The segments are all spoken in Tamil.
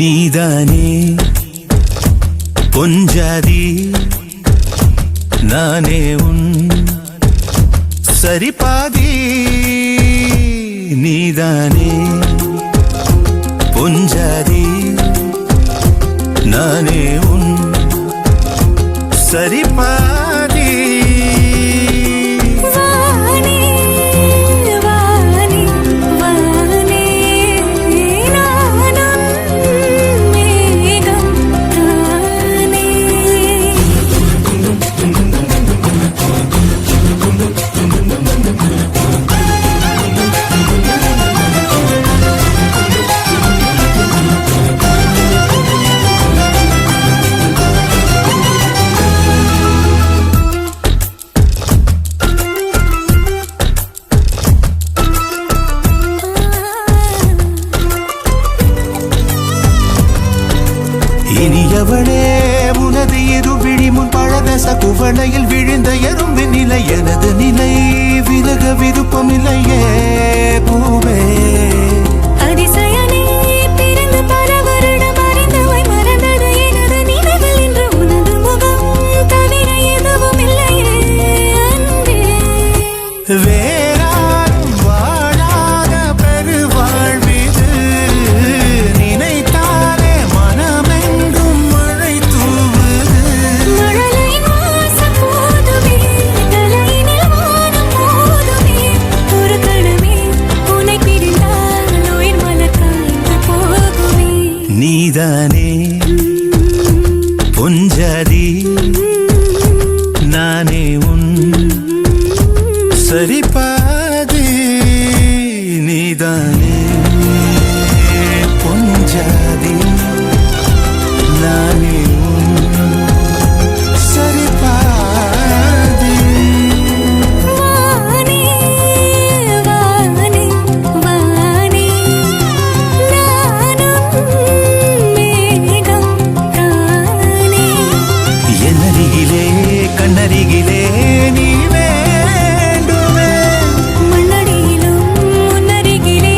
நீதானே பொஞ்சாதி நானே உன் சரிபாதி நீதானே பொஞ்சாதி நானே உன் சரிபாதி இனியவளே உனது இரு விழி முன் பழதச குவளையில் விழுந்த எறும்பு நிலை எனது நிலை விலக விருப்பமில்லையே பூவே அதிசயனே பிறந்து பல வருடம் அறிந்தவை மறந்தது எனது நினைவில் இன்று உனது முகம் தவிர எதுவும் இல்லையே அன்பே வேறாரும் வாழாத பெருவாழ்விது நினைத்தாலே மனமெங்கும் மழை தூவுது மழலை வாசம் போதுமே தலையினில் வானம் போதுமே ஒரு கணமே உன்னை பிரிந்தால் உயிர் மலக்காய்ந்து போகுமே நீதானே பொஞ்சாதி நானே உன் சரிபாதி நீதானே பொஞ்சாதி நானே உன் சரிபாதி வானே வானே வானே நானும் மேகம் தானே என்னருகிலே கண்ணருகிலே நீ வேண்டுமே மண்ணடியிலும் முன்னருகிலே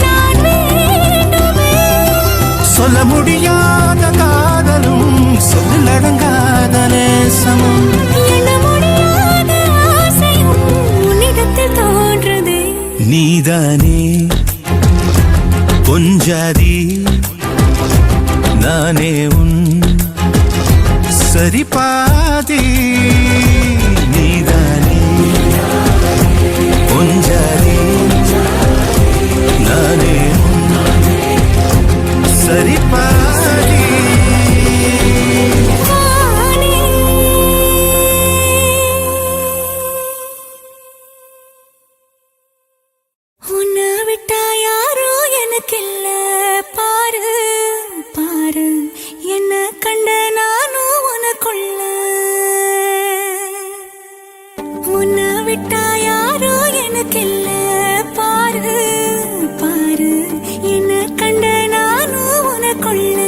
நான் வேண்டுமே சொல்ல முடியாத காதலும் சொல்லடங்காத நேசமும் எண்ண முடியாத ஆசையும் உன்னிடத்தில் தோன்றுதே நீதானே பொஞ்சாதி நானே உன் சரிபாதி நீதானே பொஞ்சாதி நானே உன் சரிபாதி வானே உன்னை விட்டா யாரோ எனக்கில்ல பாரு பாரு என்ன கண்ட நானும் உனக்குள்ள உன்னை விட்டா யாரோ எனக்கில்ல பாரு பாரு என்ன கண்ட நானும் உனக்குள்ள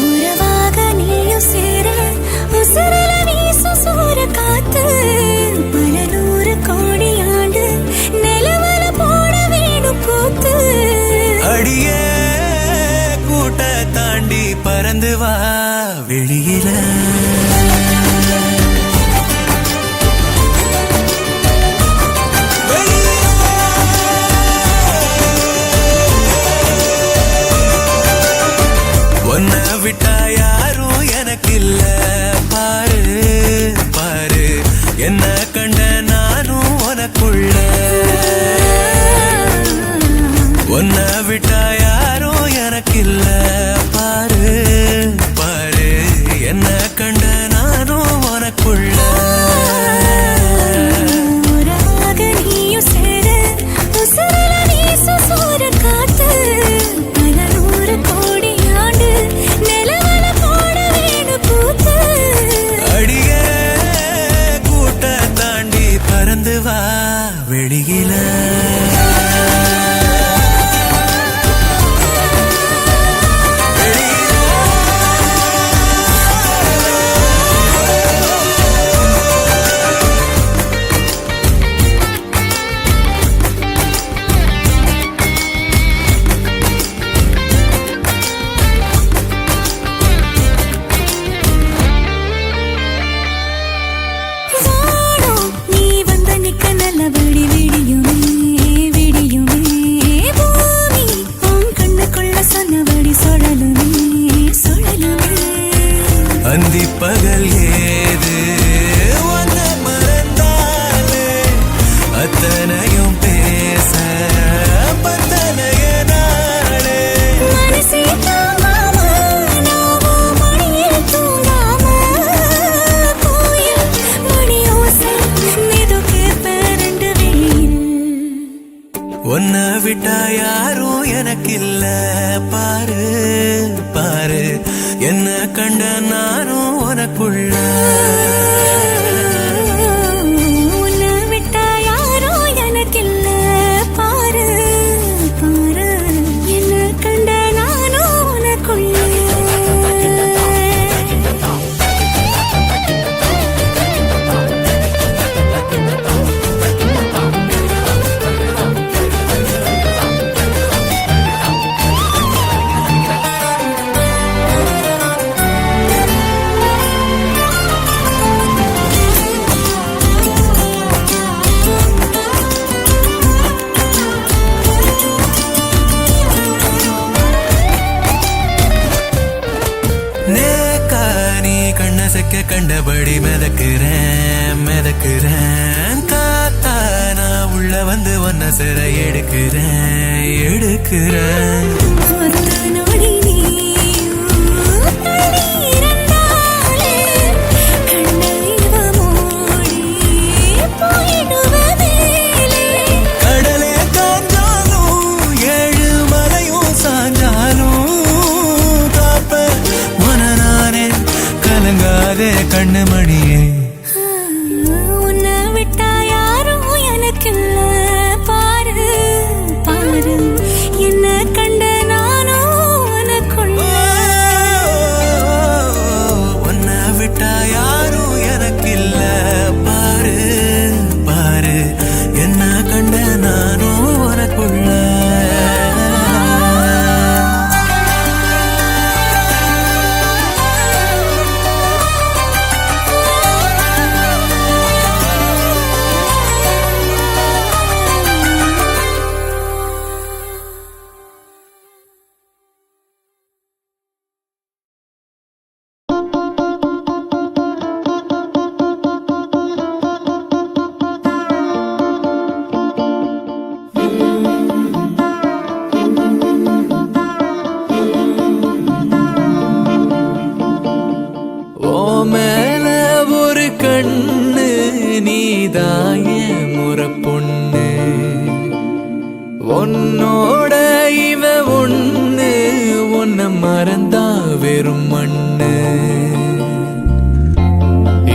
உறவாக நீயும் சேர உசுரல வீசும் சூற காத்து பல நூறு கோடி ஆண்டு நிலவல போட வேணும் கூத்து அடியே கூட்ட தாண்டி பறந்து வா வெளியில உன்னை விட்டா யாரும் எனக்கு இல்ல பாரு பாரு என்ன கண்ட நானும் உனக்குள்ள உன்னை விட்டா யாரும் எனக்கு இல்ல பாரு பாரு என்ன கண்ட நானும் உனக்குள்ள உறவாக நீயும் சேர உசுரல வீசும் சூற காத்து பல நூறு கோடி ஆண்டு நிலவல போட வேணும் கூத்து அடியே கூட்ட தாண்டி பறந்து வா வெளியில உன்னை விட்டா யாரும் எனக்கு இல்ல பாரு பாரு என்ன கண்ட நானும் உனக்குள்ள உன்னை விட்டா யாரும் எனக்கு இல்ல பாரு பாரு என்ன கண்ட நானும் உனக்குள்ள கண்டபடி மிதக்குறேன் மிதக்குறேன் காத்தா நான் உள்ள வந்து ஒன்ன சிறை எடுக்கிறேன் எடுக்கிறேன் கடலே காஞ்சாலும் ஏழு மலையும் சாஞ்சாலும் காப்ப மன நானே கலங்காதே கண்ணு மணியே உன்னை விட்டா யாரும் எனக்கு இல்ல பாரு பாரு என்ன கண்ட நானும் உனக்குள்ள உன்னை விட்டா யாரும் எனக்கு இல்ல பாரு பாரு என்ன கண்ட நானும் உனக்குள்ள மேல ஒரு கண்ணு நீதாய முறை பொண்ணு உன்னோட இவ ஒண்ணு உன்னை மறந்தா வெறும் மண்ணு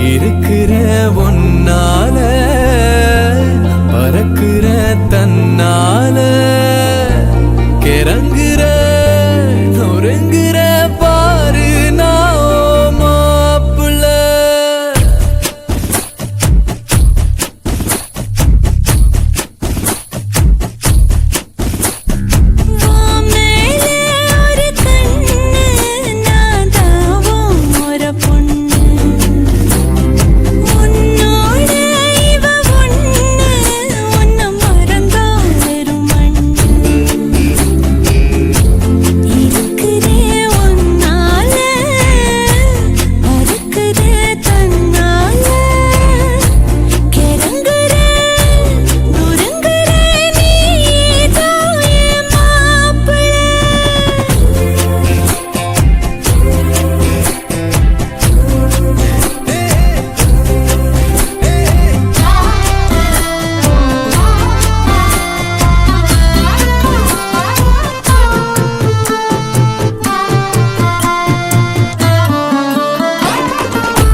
இருக்கிற ஒன்னால பறக்குற தன்னால கிறங்குற நொறுங்குற பாரு நான் மாப்புல ஒரு கண்ணு நான் தாவும் ஒரு பொண்ணு உன்னோட இவ ஒண்ணு உன்னை மறந்தா வெறும் மண்ணு இருக்கிறே ஒன்னால பறக்குறே தன்னால கிறங்குற நொறுங்குற நீதான் என் மாப்பிள்ளை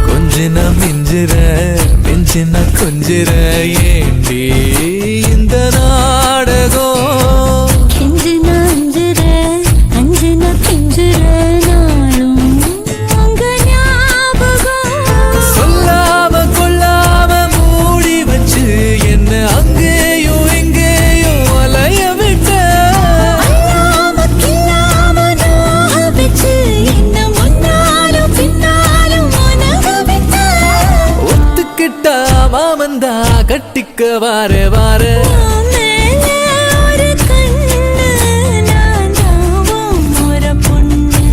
கொஞ்சின மிஞ்சிற மிஞ்சின கொஞ்சிற ஏண்டி இந்த நாடகம் கெஞ்சின அஞ்சுற கெஞ்சுற நாளும் உங்க ஞாபகம் சொல்லாம கொள்ளாம மூடி வச்சு என்ன அங்கேயோ எங்கேயோ அலைய விட்ட அல்லாம கில்லாம நோக வச்சு என்ன முன்னாலும் பின்னாலும் உனக விட்ட ஒத்துக்கிட்டா மாமந்தா கட்டிக்க வார வார மேல ஒரு கண்ணு நான் தாவும் ஒரு பொண்ணு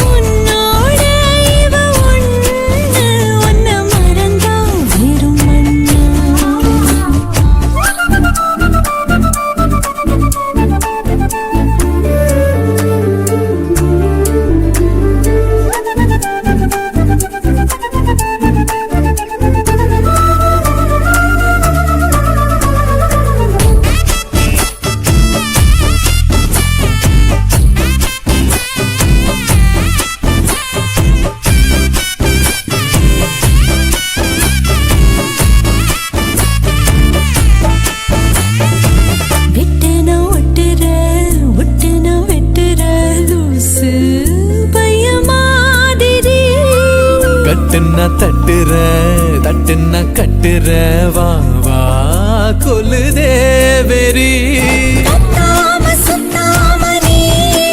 உன்னோட இவ ஒண்ணு உன்னை மறந்தா வெறும் மண்ணு தட்டுன்னா தட்டுற தட்டுன்னா கட்டுற வா வா கொல்லுதே வெறி கத்தாம சுத்தாம நீ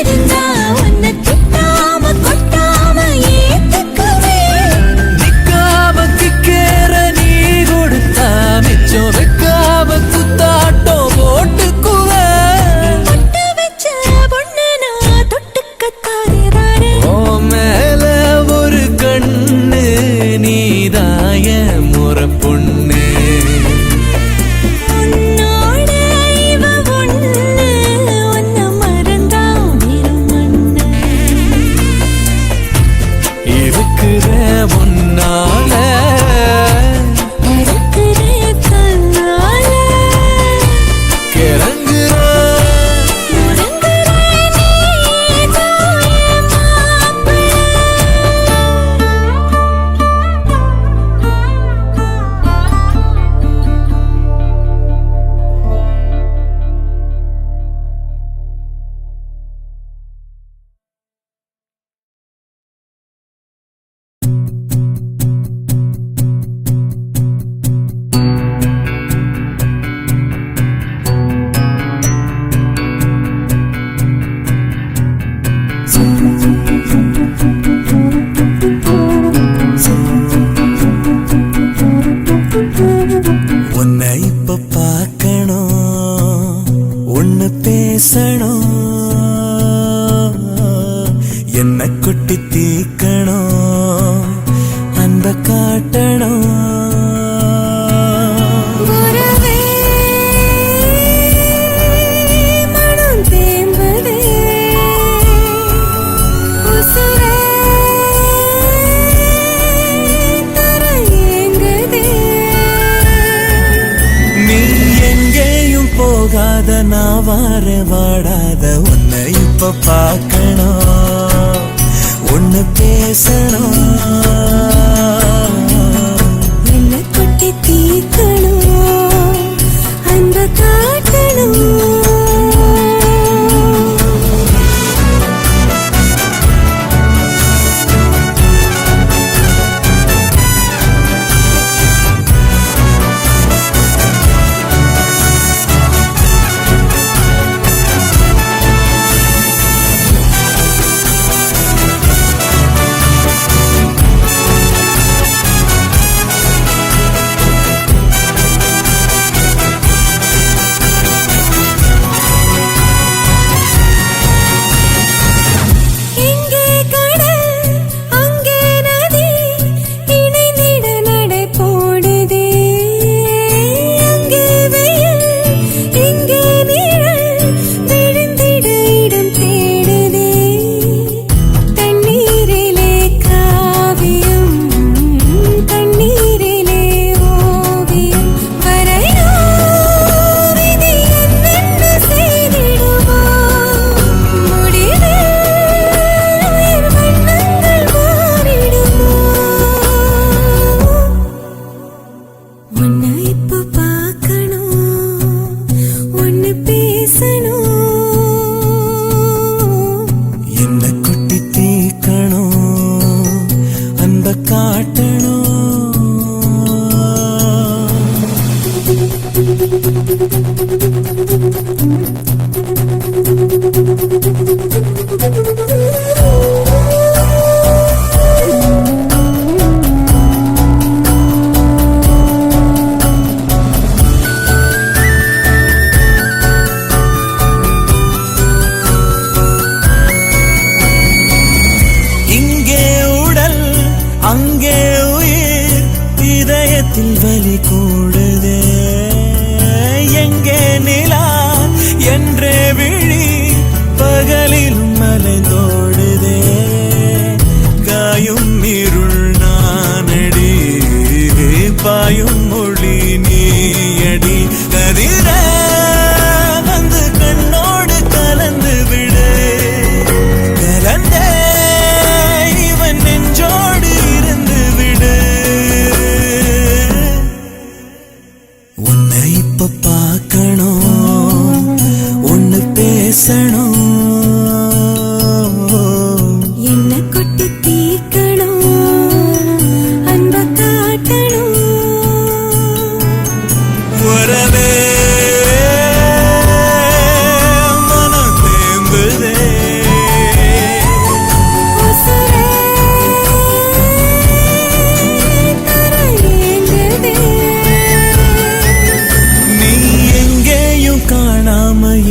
இருந்தா உன்னை திட்டாம கொட்டாம ஏத்துக்குவேன். நிக்காம கிக்கேற நீ கொடுத்தா மிச்சம் வைக்காம குத்தாட்டம் போட்டுக்குவேன். பொட்டு வச்ச பொண்ணு நான் தொட்டுக்கத்தாரே தாரே. ஓ மேல ஒரு கண்ணு நீதாய முறை பொண்ணு. உன்னோட இவ ஒண்ணு உன்னை மறந்தா வெறும் மண்ணு. இருக்கிற முன்னால அறுக்குற கண்ணால கிறங்குற உறங்குற நீதான் என் மாப்பிள்ளை. உன்னை இப்ப பார்க்கணும் ஒன்னு பேசணும் என்ன கொட்டி தீக்கணும் அன்ப காட்டணும். உறவே மனம் தேம்பதே உசுரே தர ஏங்குதே. நீ எங்கேயும் போகாத நான் வார வாடாத உன்னை இப்ப பார்க்கணும் ஒன்னு பேசணும். என்ன கொட்டி தீக்கணும் அன்ப காட்டணும்.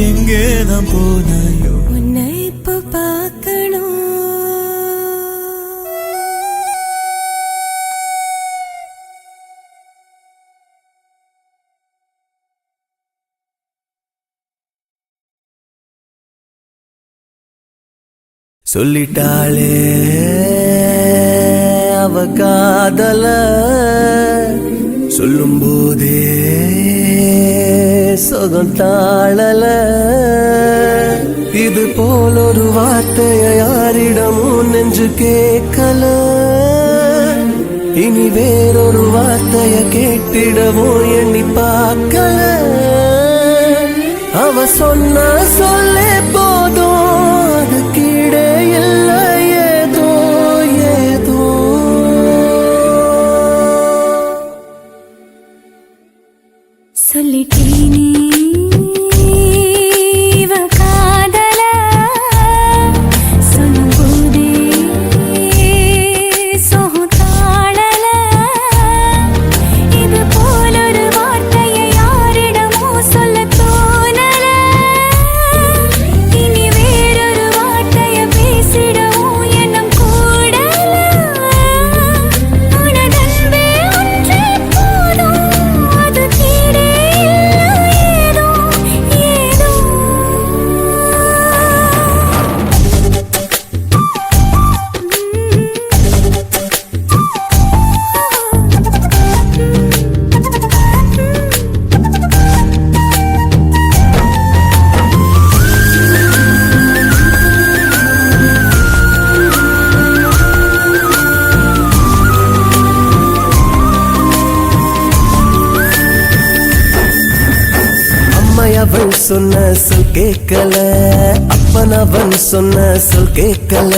எங்கேதான் போனாயோ உன்னை இப்ப பார்க்கணும். சொல்லிட்டாளே அவ காதல சொல்லும் போதே சொகம் தாழல இது போல் ஒரு வார்த்தைய யாரிடமும் நெஞ்சு கேட்கல இனி வேறொரு வார்த்தைய கேட்டிடவும் எண்ணி பார்க்கல அவ சொன்ன சொல்லே போதும் அது கீழே இல்லை ஏதோ ஏதோ சொல்லிட்டேனே இவ காதல சொல்லும்போதே சோகம் தாழல இது போல ஒரு வார்த்தையை யாரிடமோ சொல்ல தோணல இனி வேறொரு வார்த்தைய பேசிடவும் எண்ணம் கூடல உனதன்பே ஒன்றே போதும் அது கீழே ஏதோ ஏதோ அம்மையவன் சொன்ன சொல் கேட்கல அப்பன் அவன் சொன்ன சொல் கேட்கல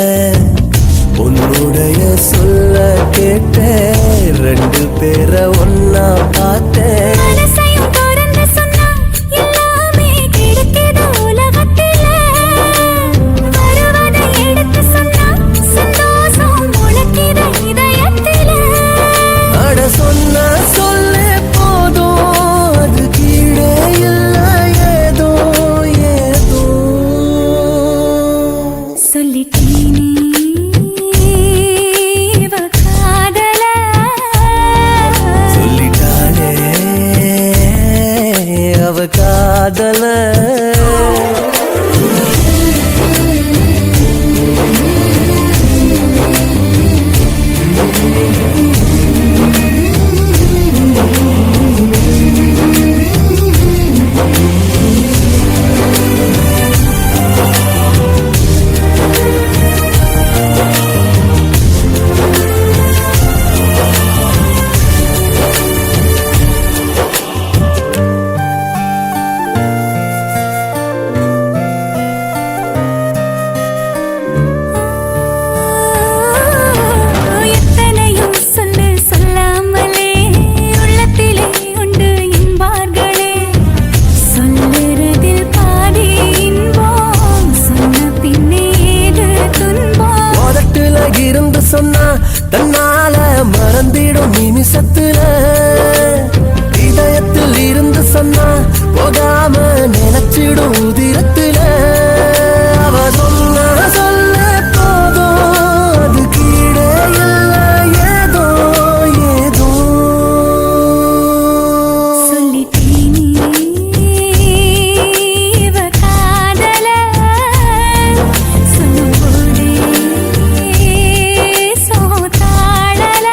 உன்னுடைய சொல்ல கேட்டேன் ரெண்டு பேரை ஒன்னா பார்த்தேன் மனசையும் திறந்து சொன்னா எல்லாமே கிடைக்குது உலகத்தில வருவதை எடுத்து சொன்னா சந்தோஷம் முளைக்குது இதயத்தில அட சொன்ன சொல்லே போதும் அது கீழே இல்லை ஏதோ ஏதோ சொல்லிட்டேனே இவ காதல சொல்லிட்டாளே அவ காதல எத்தனையும் சொல்லு சொல்லாமலே உள்ளத்திலே உண்டு என்பார்களே சொல்லுறதில் பாதி இன்பம் சொன்ன பின்னே ஏது துன்பம் உதட்டுல இருந்து சொன்னா தன்னால மறந்திடும் நிமிஷத்துல இதயத்தில் இருந்து சொன்னா போகாம நினைச்சிடும் உதிரத்துல அவ சொன்ன சொல்ல போதும் அது கீழே இல்லை ஏதோ ஏதோ சொல்லிட்டேனே இவ காதல சொல்லும்போதே சோகம் தாழல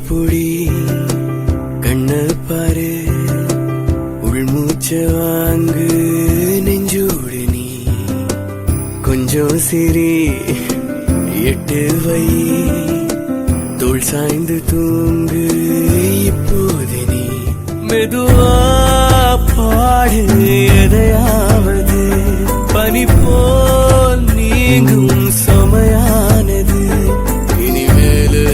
புடி கண்ண பாரு உள்மூச்ச வாங்கு நெஞ்சோடு நீ கொஞ்சம் சிரி எட்டு வை தோள் சாய்ந்து தூங்கு இப்போது நீ மெதுவா பாடு எதையாவது பனி போல் நீங்கும் சமையானது இனிமேலு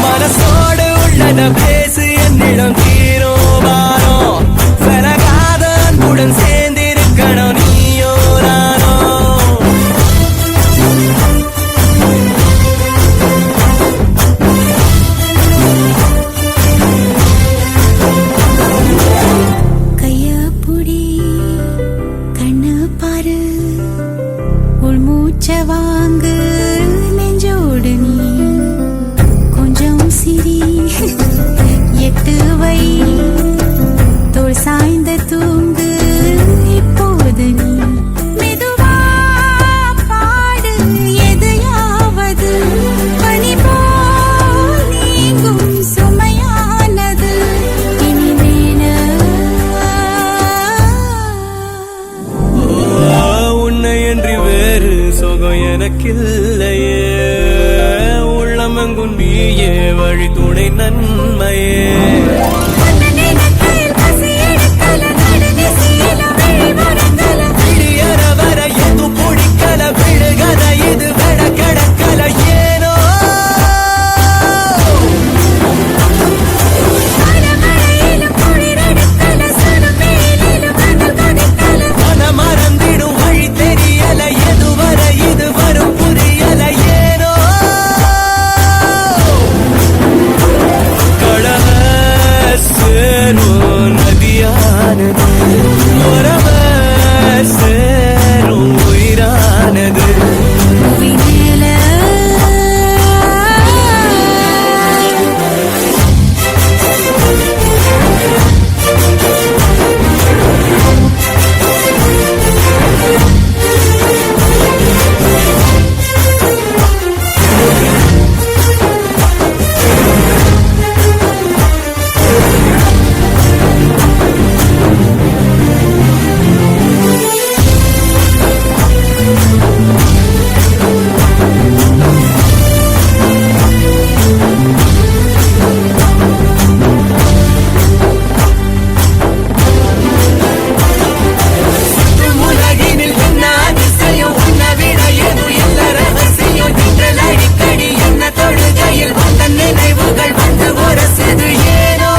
மனசோடு உள்ளத பேசு என்னிடம் தீரோ வாரோ விலகாத அன்புடன் சேர்ந்திருக்கணும் நீயோ நானோ கைய புடி கண்ணு பாரு உள்மூச்ச வாங்கு நெஞ்சோடு நீ கொஞ்சம் சிரி எட்டு வை தோள் சாய்ந்த தூங்கு இப்போது நீ மெதுவா பாடு எதையாவது பனி போல் நீங்கும் சுமையானது இனிமேல உன்னை என்று வேறு சுகம் எனக்கில்லையே உள்ளமெங்கும் நீயே வழி துணை நன்மையே மறந்திடும் வழி தெரியல எதுவரை இது வரும் புரியல ஏனோ கடல சேரும் நதியானது உறவ சேரும் உயிரானது புவிமேல உலகினில் என்ன அதிசயம் உன்னை விட எது இல்ல ரகசியம் நீங்கள் அடிக்கடி என்ன தொழுகையில் வந்த நினைவுகள் வந்து உரசுது ஏனோ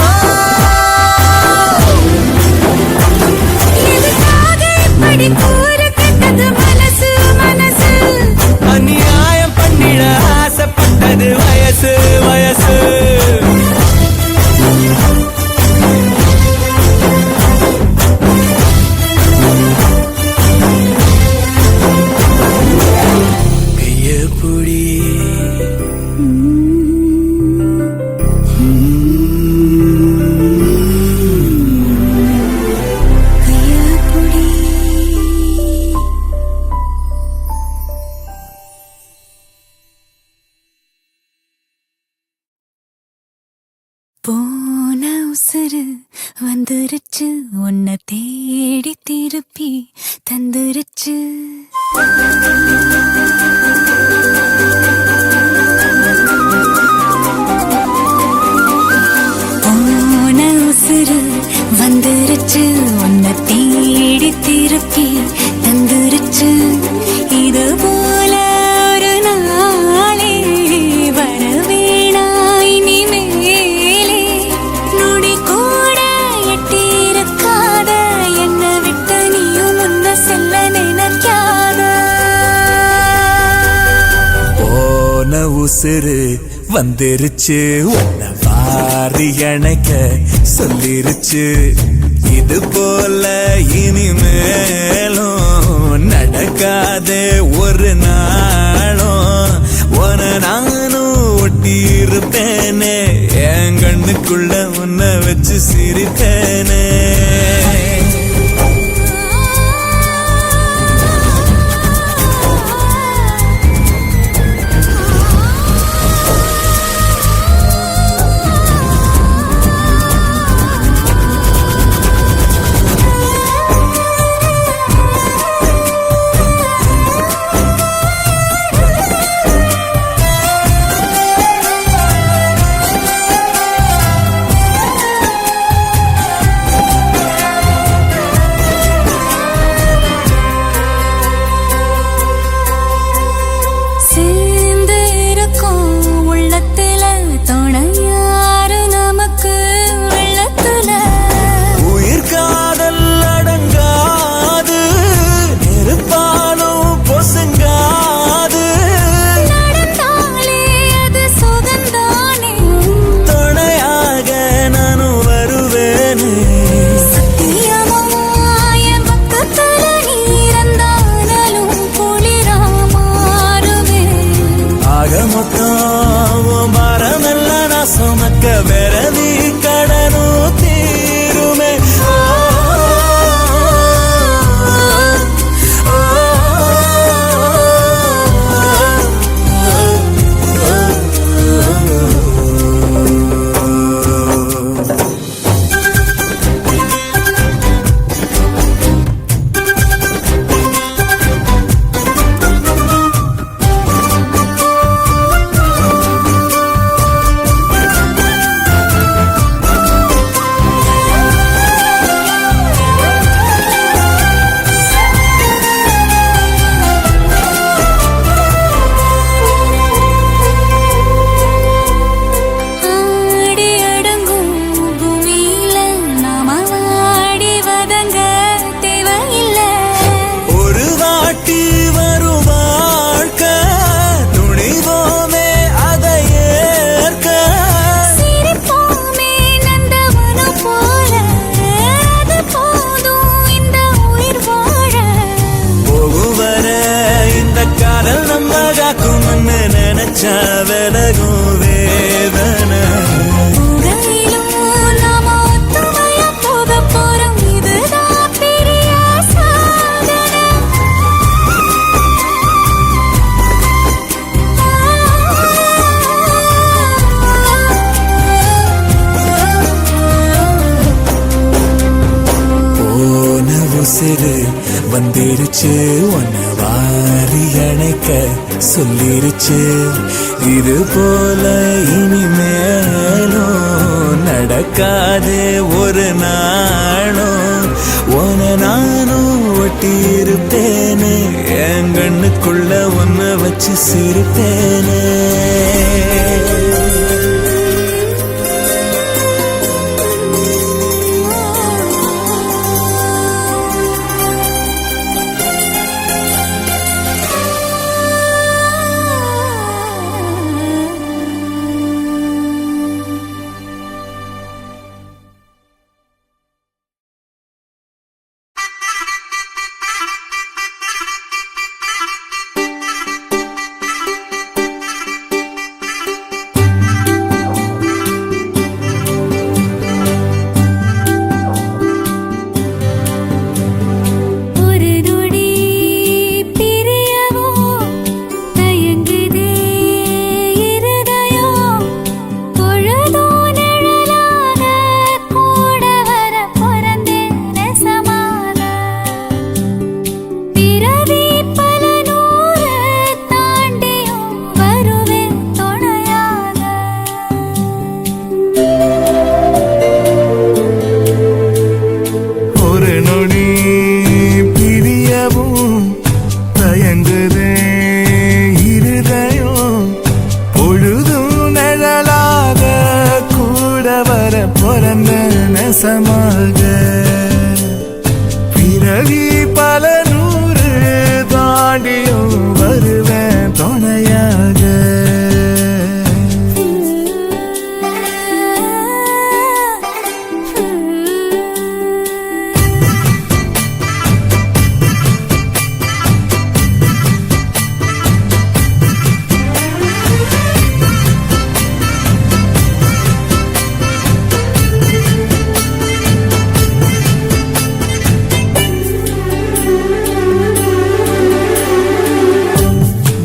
எதுக்காக இப்படி கூற கெட்டது மனசு மனசு அநியாயம் பண்ணிட ஆசைப்பட்டது வயசு வயசு கைய புடி கைய புடி போன உசுறு வந்துருச்சு உன்னை தேடி திருப்பி தந்துருச்சு போன உசுறு வந்துருச்சு உன்னை தேடி திருப்பி தந்துருச்சு இது போல ஒரு நாளே வரவேணாய் இனிமேலே நொடி கூட எட்டியிருக்காத என்னை விட்டு நீயும் முன்ன செல்ல நினைக்காத போன உசுறு வந்துருச்சு உன்னை வாரி அணைக்க சொல்லிருச்சு இது போல இனிமேலும் நடக்காத ஒரு நாளும் உன நானும் ஒட்டி இருப்பேனே என் கண்ணுக்குள்ள உன்னை வச்சு சிரிப்பேனே உசிறு வந்துருச்சு உன்னை வாரி அணைக்க சொல்லிருச்சு இது போல இனிமேலும் நடக்காது ஒரு நாளும் உன நானும் ஒட்டி இருப்பேனே என் கண்ணுக்குள்ள உன்னை வச்சு சிரிப்பேனே பிறவி பல நூறு தாண்டியும் வருவேன் துணையாக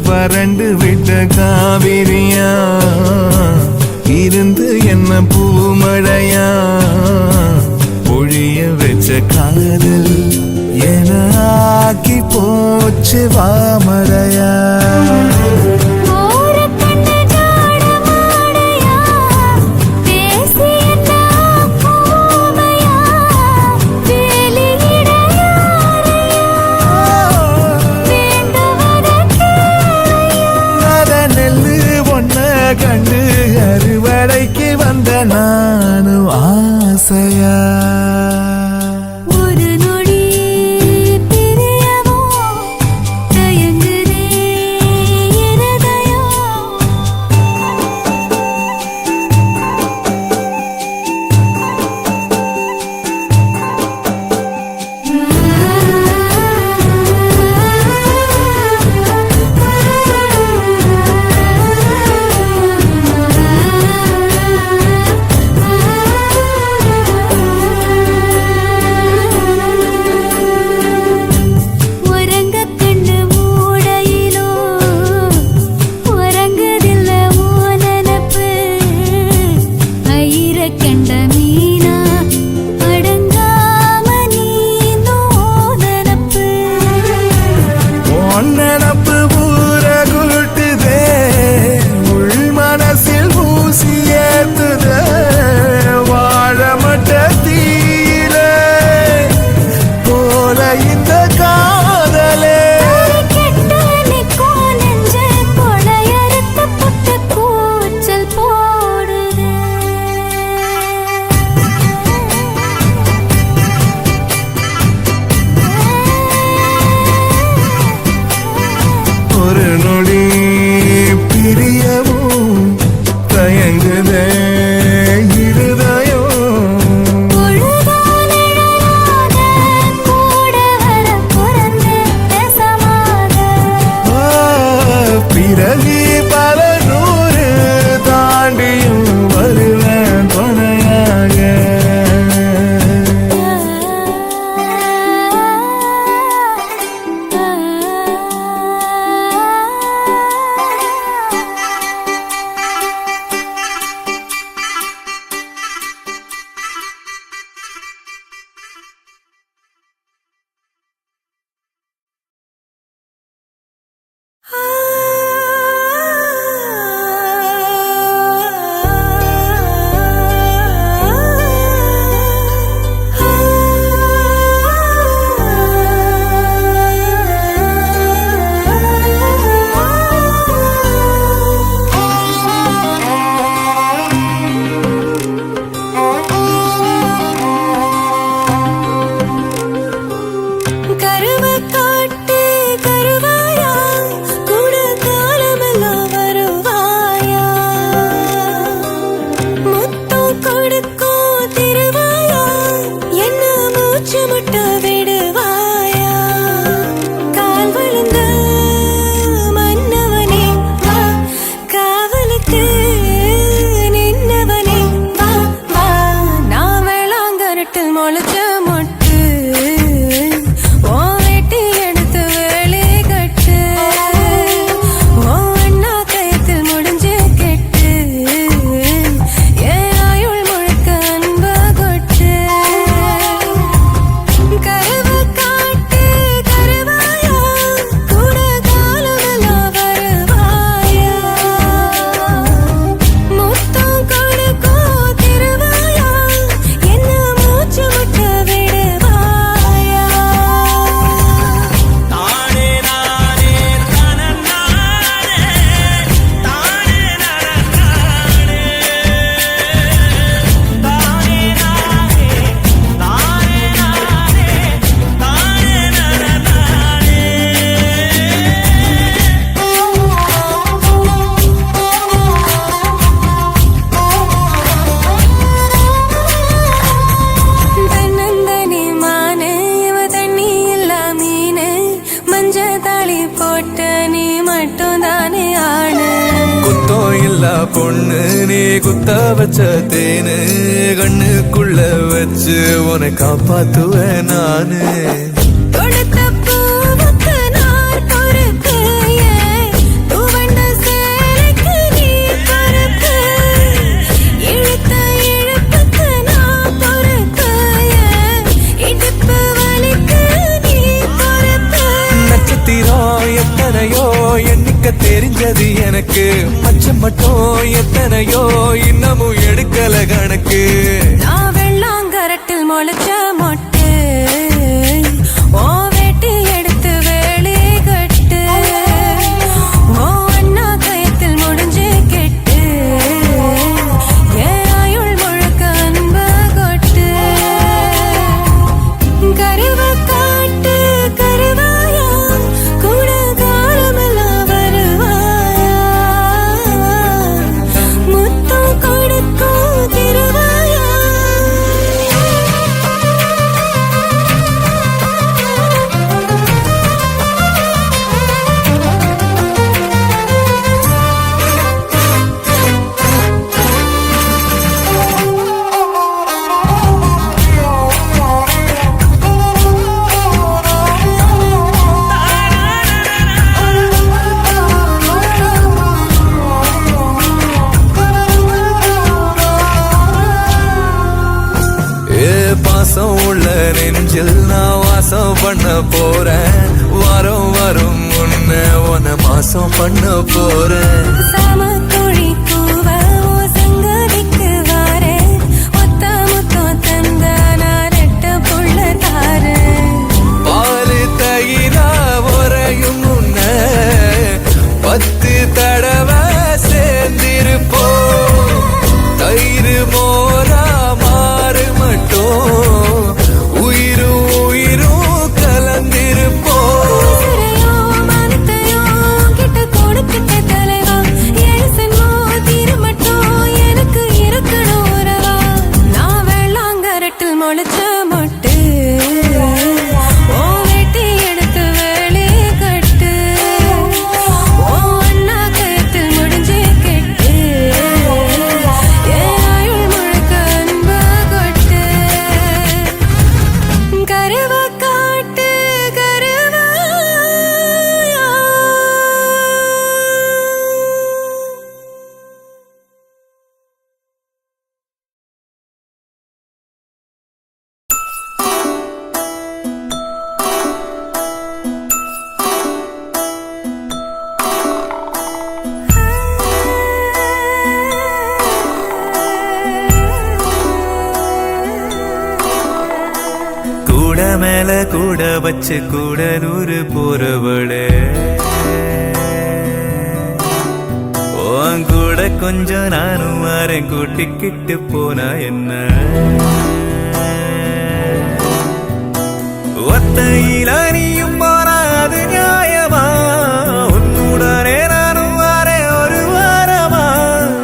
வறண்டு விட்ட காவிரியா இருந்து என்ன பூமழையா பொழிய வச்ச காதல் என ஆக்கி போச்சு வாமழையா கண்டு அறுவடைக்கு வந்த நானும் ஆசையா ஒரு நொடி பிரியவோ தயங்குதே நல்லா பொண்ணு நீ குத்த வச்ச தேனு கண்ணுக்குள்ள வச்சு உன்னை காப்பாத்துவேன் நானு தொடுத்த பூவுக்கு நார் பொறுப்பு, துவண்ட சேலைக்கு நீர் பொறுப்பு, இழுத்த இழுப்புக்கு நான் பொறுப்பு, இடுப்பு வலிக்கு நீ பொறுப்பு. நட்சத்திரம் எத்தனையோ எண்ணிக்க தெரிஞ்சது எனக்கு, மச்சம் மட்டும் எத்தனையோ இன்னமும் எடுக்கல கணக்கு. நான் வெள்ளாங்கரட்டில் முளைச்ச மொட்டு, ஓ வேட்டி எடுத்து வேலி கட்டு, ஓ அண்ணா கயத்தில் முடிஞ்சு கெட்டு, என் ஆயுள் முழுக்க அன்ப கொட்டு. கருவ காட்டு கருவாயா, கூட காலமெல்லாம் வருவாயா, முத்தம் கொடுக்கும் திருவாயா. பாசம் உள்ள நெஞ்சில் நான் வாசம் பண்ண போறேன், வாரம் வரும் முன்ன உன்னை மாசம் பண்ண போறேன். சாமக்கோழி கூவ ஓ சங்கதிக்கு வாரேன், ஒத்த முத்தம் தந்த நான் ரெட்ட புள்ள தாரேன். பாலு தயிரா உறையும் முன்ன 10 தடவை சேர்ந்திருப்போம், தயிர் மோரா மாறு மட்டும் உயிரும் உயிரும் கலந்திருப்போம். உசுரையோ மனத்தையோ கிட்ட கொடுத்துட்ட தலைவா, எழுசன்மோ திருமட்டும் எனக்கு இருக்கணும் உறவா. நான் வெள்ளாங்கரட்டில் முளைச்ச மொட்டு, ஓ வேட்டி எடுத்து வேலி கட்டு, ஓ அண்ணா கயத்தில் முடிஞ்சு கெட்டு, என் ஆயுள் முழுக்க அன்ப கொட்டு. கருவ காட்டு கருவாயா. கூட மேல கூட வச்சு கூடலூரு போறவளே, உன் கூட கொஞ்சம் நானும் வரேன், கூட்டிக்கிட்டு போனா என்ன? ஒத்தையில நீயும் போனா அது நியாயமா? உன்னுடனே நானும் வரேன் ஒரு வாரமா?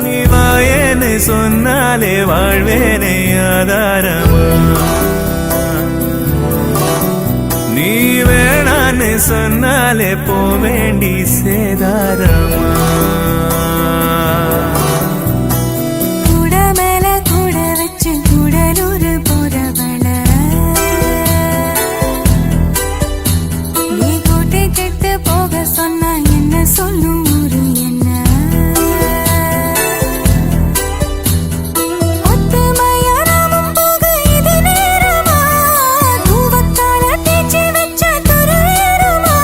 நீ வாயேன்னு சொன்னாலே வாழ்வேனே ஆதாரமா? நீ வேணான்னு சொன்னாலே போவேண்டி சேதாரமா? கூட மேல கூட வச்சு கூடலூரு போறவள, நீ கூட்டி கெட்டு போக சொன்னா என்ன சொல்லும் ஊரு என்ன? ஒத்துமையா நாமும் போக இது நேரமா? தூவத்தால தேய்ச்சி வச்ச துருவேறுமா?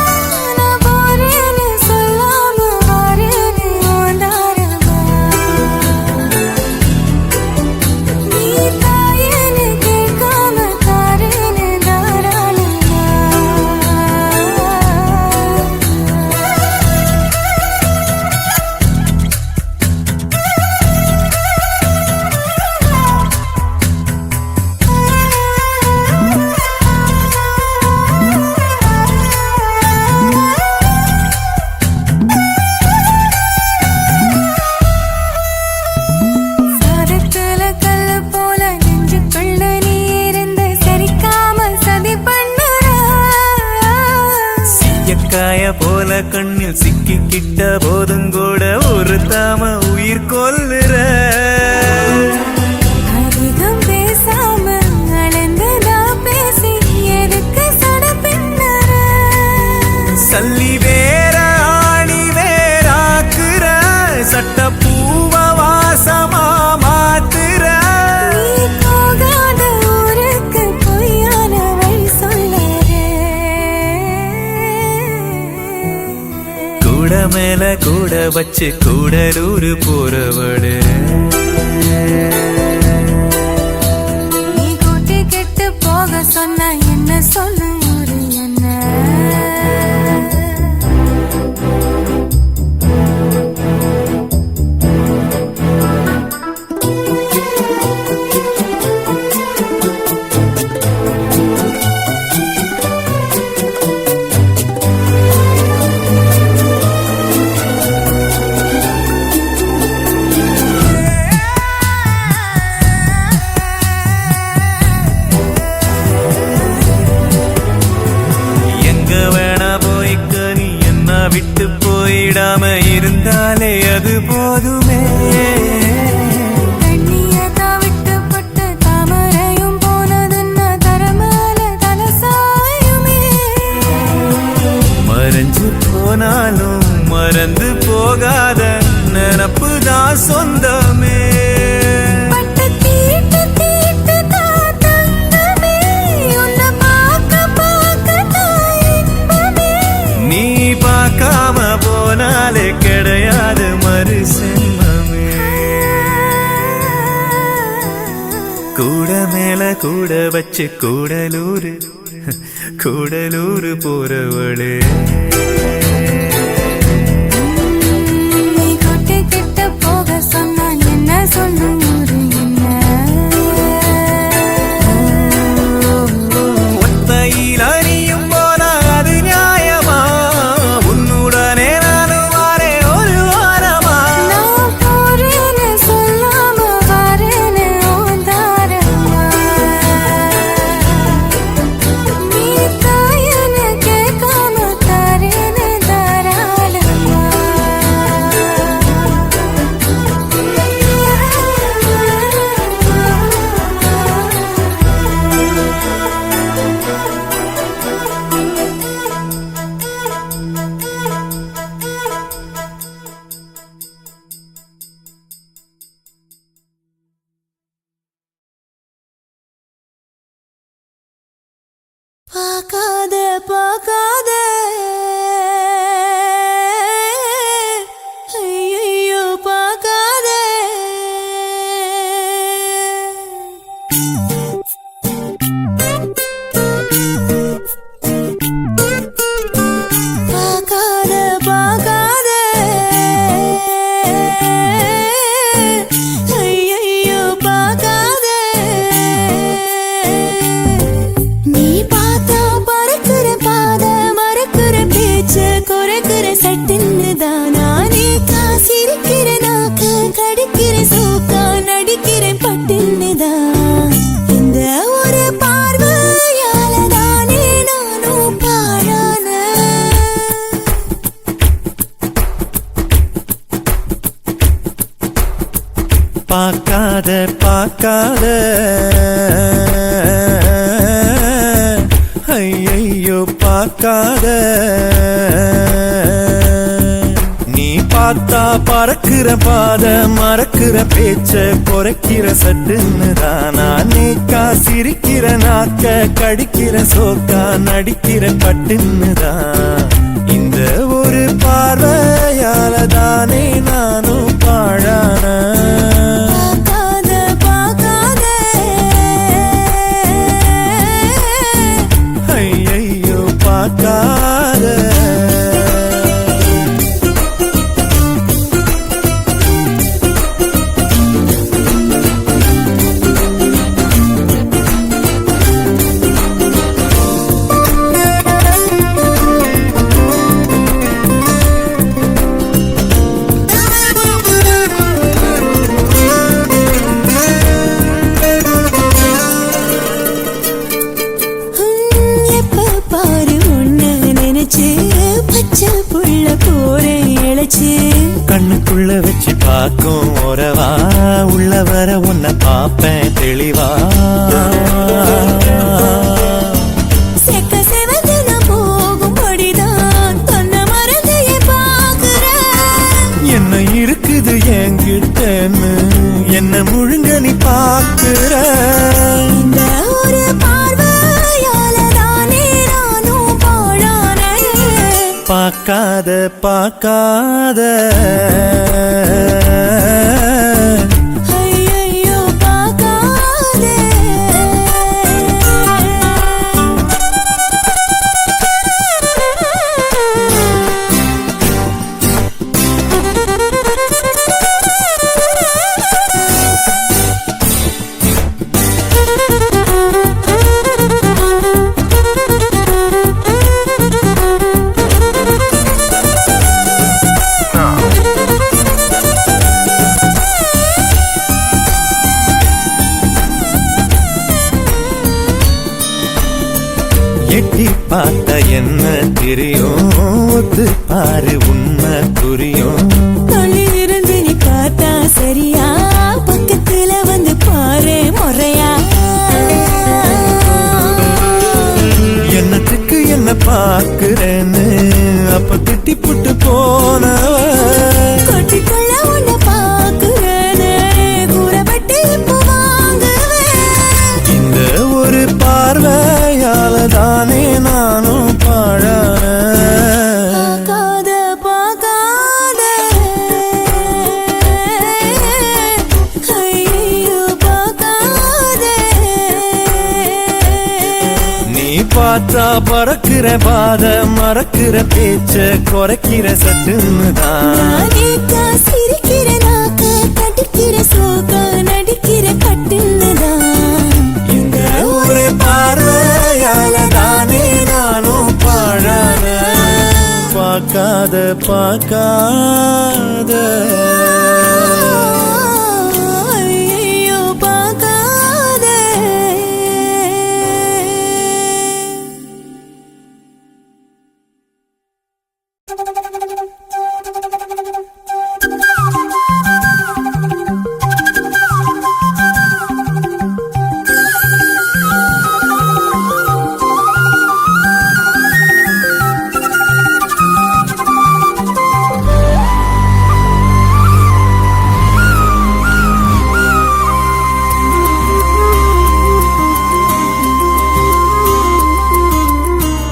நான் போறேன்னு சொல்லாம வாரேன்னு ஓல கண்ணில் சிக்கிக்கிட்ட போதும் கூட ஒரு தாம உயிர் கொல்லுற அதிகம் பேசாம அளந்ததா பேசி எதுக்கு சட பின்னர சல்லி வேற ஆணி வேறாக்குற சட்ட பூவ வாசமா மாத்துற நீ போகாத ஊருக்கு பொய்யான வழி சொல்லறே கூட மேல கூட வச்சு கூடலூரு போறவடு நீ கூட்டி கெட்டு போக சொன்ன என்ன சொல்ல ஒரு என்ன எங்க வேணா போய்க்க நீ என்ன விட்டு போயிடாம இருந்தாலே அது போதுமே கண்ணியதா விட்டு பட்டு தாமரையும் போனதுன்னா தரமேல தலசாயுமே மறைஞ்சு போனாலும் மறந்து போகாத நினப்பு தான் சொந்தமே பட்டு தீட்டு தீட்டு தான் தங்கமே உன்னை பார்க்க தான் இன்பமே நீ பார்க்காம போனாலே கிடையாது மறு சென்மமே கூட மேல கூட வச்சு கூடலூரு கூடலூரு போறவளே நீ கூட்டி கிட்ட போக சொன்னா என்ன சொல்லும் ஒரு என்ன ஒத்தையில் அறியும் போனா அது நியாயமா உன்னுடனே நானும் வாரே ஒரு வாரமா நான் போறேன்னு சொல்லாம வரேன்னு ஓந்தாரமா நீ தாயன்னு கேட்காம தரேன்னு தாராளமா பார்க்காத பார்க்காத ஐயோ பார்க்காத பார்க்காத பார்க்காத ஐயோ பார்க்காத நீ பார்த்தா பறக்குற பாத மறக்குற பேச்சு குறைக்குற சட்டுன்னு தானா நீ காசிருக்கிற நாக்கு கடிக்கிற சூக்கா நடிக்கிற பட்டுன்னு தான் இந்த ஒரு பார்வையால தானே நானும் பாழான பார்க்காத பார்க்காத ஐயையோ பார்க்காத நீ பார்த்தா பறக்கிற பாத மறக்கிற பேச்ச குறைக்கிற சட்டுன்னு தானா நீக்கா சிரிக்கிற நாக்க கடிக்கிற சோக்கா நடிக்கிற பட்டுன்னு தான் இந்த ஒரு பார்வையால தானே நானும் பாழான பார்க்காத பார்க்காத ஐயையோ பார்க்காத எப்ப பாரு உன்னை உள்ள வச்சு பார்க்கும் உறவா உள்ள வர உன்னை பார்ப்பேன் தெளிவா செக்க செவந்து நான் போகும்படிதான் தன்னை மறந்தையே பார்க்கிறேன் என்ன இருக்குது என்கிட்டன்னு என்ன முழுங்க நீ பார்க்கிற இந்த ஒரு பார்வையால தானே நானும் பாழானேன் பார்க்காத பார்க்காத ஐயையோ பார்க்காதே எட்டி பார்த்த என்ன தெரியும் ஒத்து பாரு உண்மை புரியும் தொழில் இருந்து நீ பார்த்தா சரியா பக்கத்துல வந்து பாரு முறையா என்னத்துக்கு என்ன பார்க்கிறேன்னு அப்ப திட்டி புட்டு போனவ கொட்டிக்கொள்ள உன்னை பார்க்கிறேனே கூறப்பட்டு இப்போ வாங்குவேன் இந்த ஒரு பார்வையால தானே நானும் பாழான பார்க்காத பார்க்காத ஐயோ பார்க்காத நீ பார்த்தா பறக்கிற பாத மறக்கிற பேச்ச குறைக்கிற சட்டுன்னு தான் நான் கேட்க சிரிக்கிற நாக்க கடிக்கிற சோக நடிக்கிற கட்டுன்னுதான் இந்த ஒரு பார்வையால தானே நானும் பாழான பார்க்காத பார்க்காத ஐயோ பார்க்காத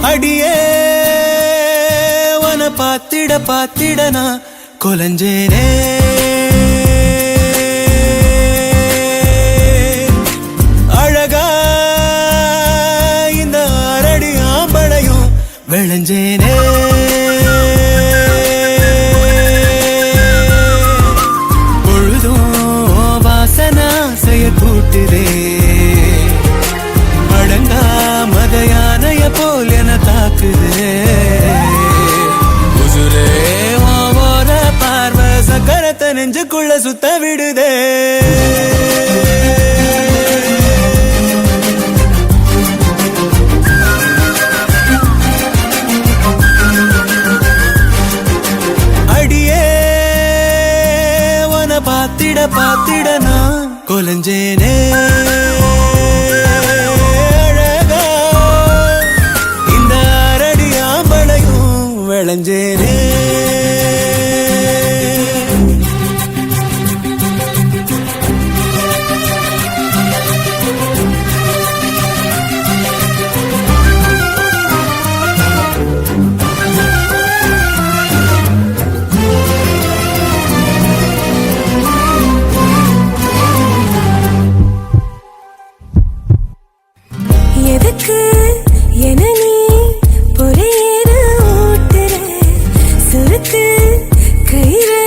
அடியே வன பாத்திட பாத்திட நான் கொலஞ்சேனே அழகா இந்த அரடி ஆம்பளையும் விளைஞ்சேனே பொழுதும் வாசனா செய்ய கூட்டுதே அடங்கா மதையானைய போல் என தாக்குதே உசுரே ஓர பார்வை சக்கரத்தை நெஞ்சுக்குள்ள சுத்த விடுதே அடியே வன பாத்திட பாத்திட நான் கொலஞ்சேனே அழகா இந்த அரடி ஆம்பளையும் விளைஞ்சேனே எதுக்கு என நீ பொறையேற ஓட்டுற சுருக்கு கயிறு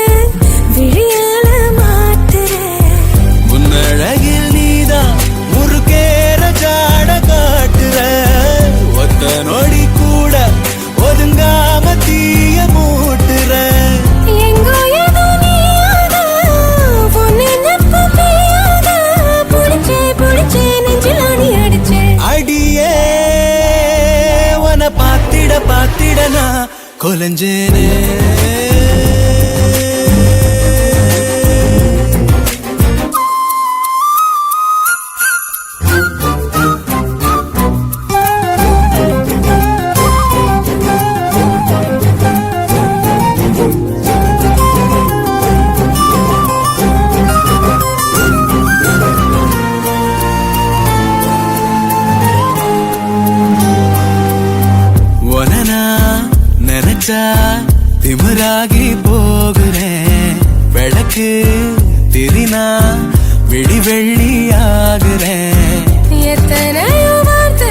விழியால மாட்டுற உன்னழகில் நீதான் முறுக்கேற ஜாட காட்டுற ஒத்த நொடி கூட ஒதுங்காம தீய மூட்டுற எங்கோ ஏதோ நீயாதா பொண்ணு நப்பு பெய்யாதா புடிச்சே நெஞ்சில் ஆணி அடிச்சே அடியே வன பாத்திட பாத்திட நான் கொலஞ்சேனே திமிராகி போகிறேன் விளக்கு திரினா விடி வெள்ளி ஆகுறேன் எத்தனையோ வார்த்தை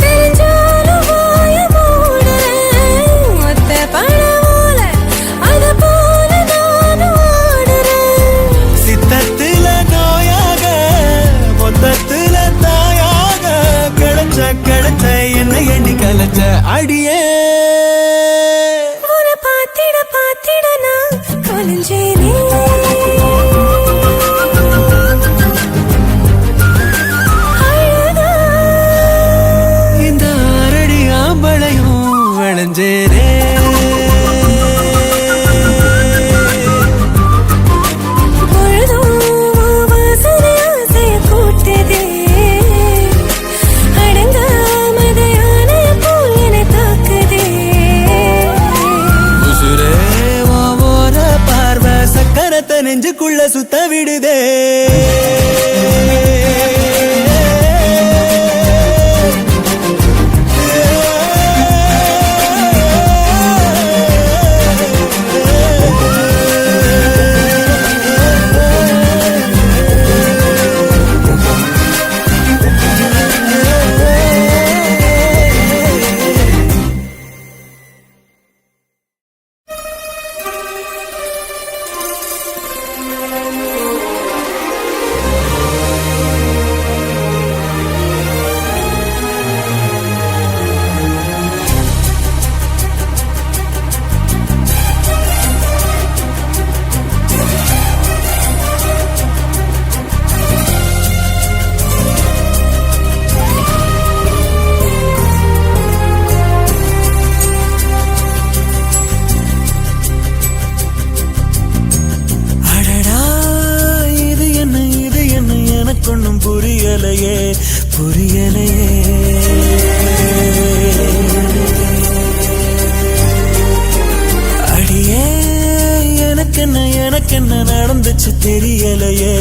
தெரிஞ்சாலும் வாய மூடுறேன் ஒத்த பணவோல அது போல நானும் ஆடுறேன் சித்தத்துல நோயாக மொத்தத்துல தாயாக கிடைச்ச கிடைச்ச என்ன எண்ணி கலைச்ச அடியே உன்னை பாத்திட பாத்திட நான் கொலைஞ்சேனே இந்த அரடி ஆம்பளையும் விளைஞ்சேரே பொழுதும் வாசனை ஆசைய கூட்டுதே அடங்காமத யானை போல் என்னை தாக்குதே உசுரே ஓர பார்வை சக்கரத்தை நெஞ்சுக்குள்ள சுத்த விடுதே புரியலையே அடியே எனக்கென்ன நடந்துச்சு தெரியலையே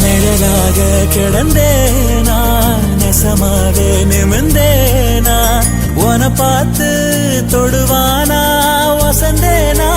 நிழலாக கிடந்தேனா நெசமாவே நிமிந்தேனா உன பார்த்து தொடுவானா வசந்தேனா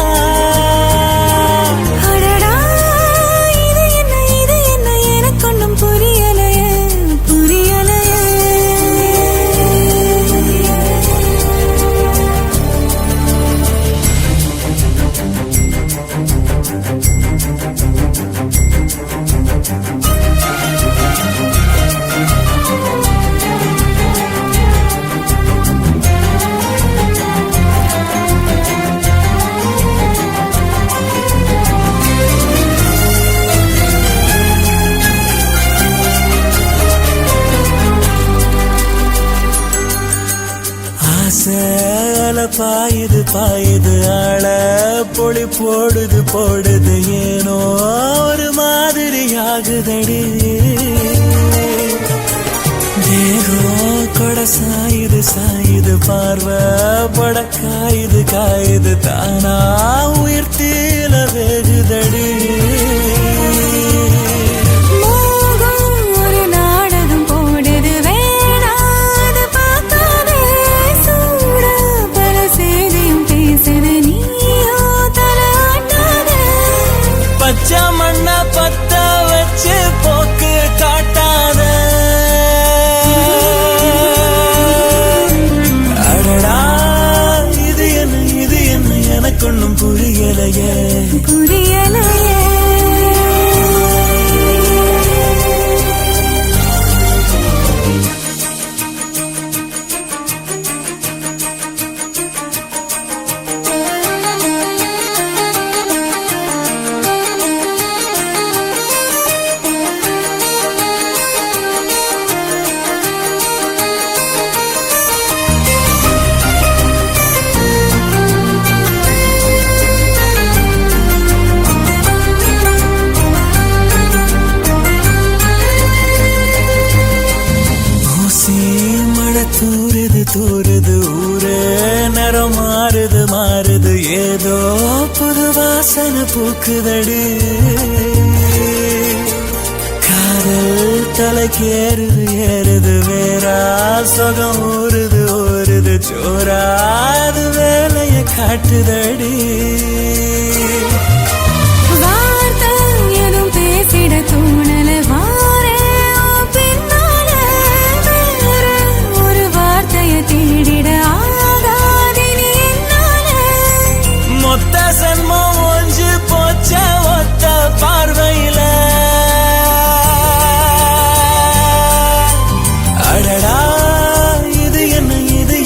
பாயுது ஆள பொழி போடுது ஏனோ ஒரு மாதிரி ஆகுதடி தேகம் கொட சாயுது பார்வை பட காயுது தானா உயிர் தீல வேகுதடி மண்ண பத்த வச்சு போக்கு காட்டாத அடடா இது என்ன எனக்கு ஒன்னும் புரியலையே தூருது ஊரே நிறம் மாறுது ஏதோ புது வாசனை பூக்குதடி காதல் தலைக்கு ஏறுது ஏறுது வேறா சொகம் ஊறுது சோறா அது வேலைய காட்டுதடி வார்த்தை எதுவும் பேசிட தோணல வாரே பின்னால வேற ஒரு வார்த்தைய தேடிட ஆகாதினி என்னால மொத்த சன்மம் ஒஞ்சு போச்ச ஒத்த பார்வையில அடடா இது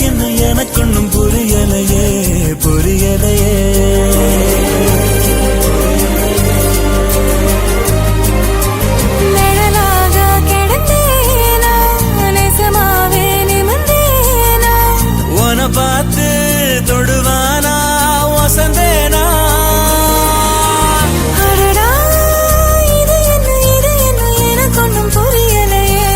என்ன எனக்கொன்னும் புரியலையே நிழலாக கிடந்தேனா நெசமாவே நிமிர்ந்தேனா உன பார்த்து தொடுவானா வசந்தேனா அடடா இது என்ன எனக்கொன்னும் புரியலையே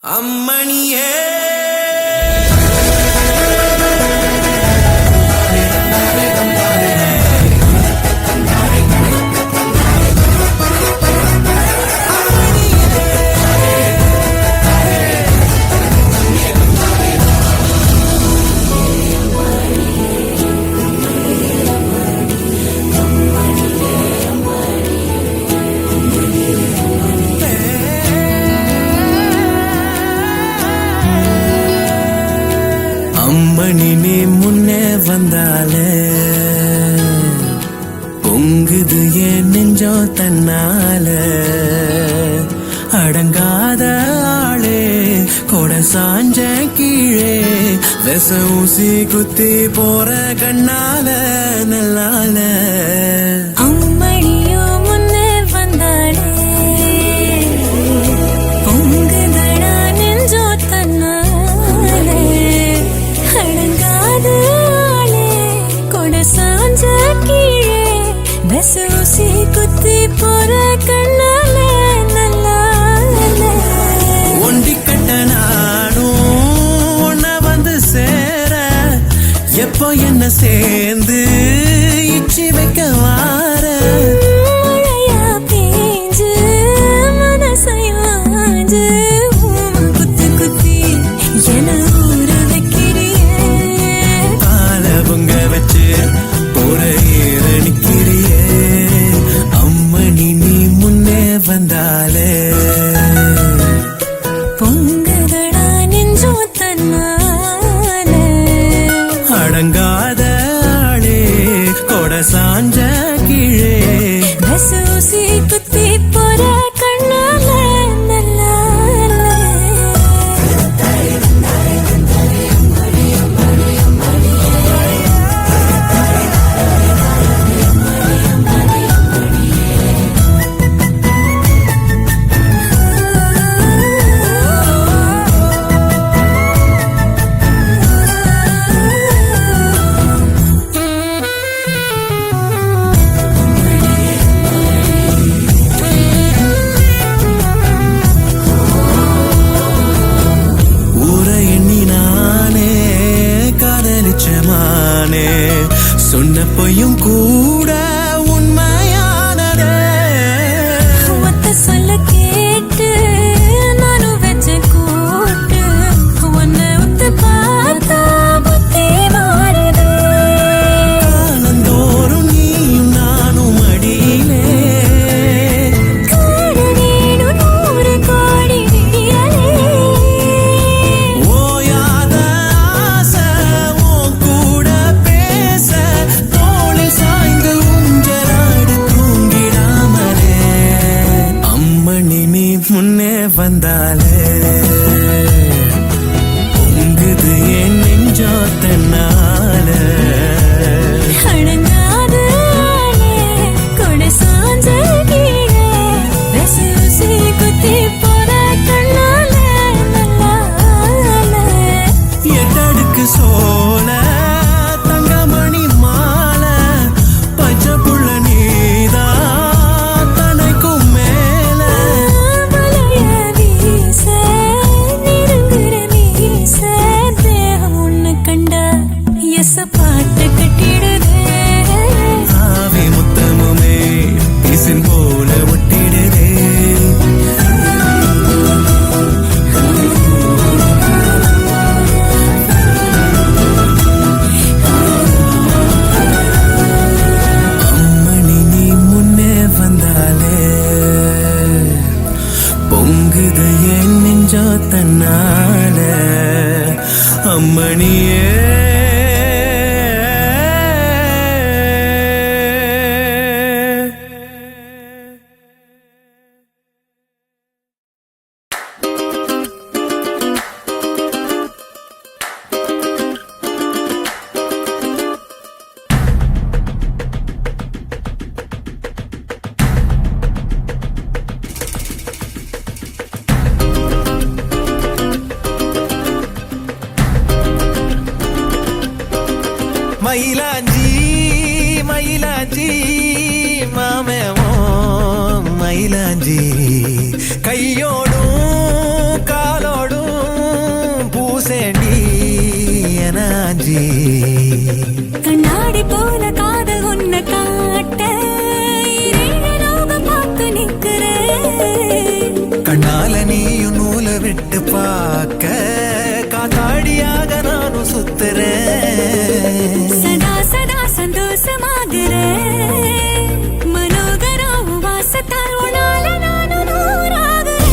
அம்மணியே அம்மணி நீ முன்னே வந்தாலே பொங்குது என் நெஞ்சோ தன்னால அடங்காத ஆளே கொட சாஞ்ச கீழே வெச ஊசி குத்தி போற கண்ணால நல்லால அம்மணியோ முன்னே வந்தாளே பொங்குதடா நெஞ்சோ தன்னாலே அடங்காத ஆளே கொட சாஞ்ச கீழே வெசூசி குத்தி போற கண்ணால நல்லால ஒண்டி கட்ட நானும் உன்ன வந்து சேர எப்போ என்ன சேர்ந்து இச்சி வைக்க வார மழையா பேஞ்சு மனசையாஞ்சு குத்தி குத்தி என ஊற வைக்கிறியே பால பொங்க வச்சு போற ஏற நிக்கிறியே அம்மணி நீ முன்னே வந்தாலே பொங்குதடா நெஞ்சோ தன்னால அடங்காத ஆளே கொட சாஞ்ச கீழே வெசூசி குத்தி போற கண்ணால நல்லால ஊரை எண்ணி நானே காதலிச்சமானே சொன்ன பொய்யும் கூட உண்மையானதே ஒத்த சொல்ல கேட்டு நானும் வச்ச கூட்டு உன்னை ஒத்து பார்த்தா புத்தி மாறுது காலந்தோறும் நீயும் நானும் அடியிலே காடு வேணும் 100 கோடி விடியலே ஓயாத ஆசை உன் கூட பேச தோளில் சாய்ந்து உன் பாட்டு கட்டிடுதே ஆவி முத்தமுமே இசின் போல ஒட்டிடுதே அம்மணி நீ முன்னே வந்தாலே பொங்குது என் நெஞ்சோ தன்னால அம்மணியே மயிலாஞ்சி மயிலாஞ்சி மாமேமோ மயிலாஞ்சி கையோடும் காலோடும் பூசேண்டி எனாஞ்சி கண்ணாடி போல காதல் உன்னை காட்ட பார்த்து நிக்கிறேன் கண்ணால நீயும் நூலை விட்டு பார்க்க காத்தாடியாக நானும் சுத்துறேன் சதா சதா சந்தோஷமாகிறேன் மனோகர வாசத்தால் உன்னால நானும் நூறாகிறேன்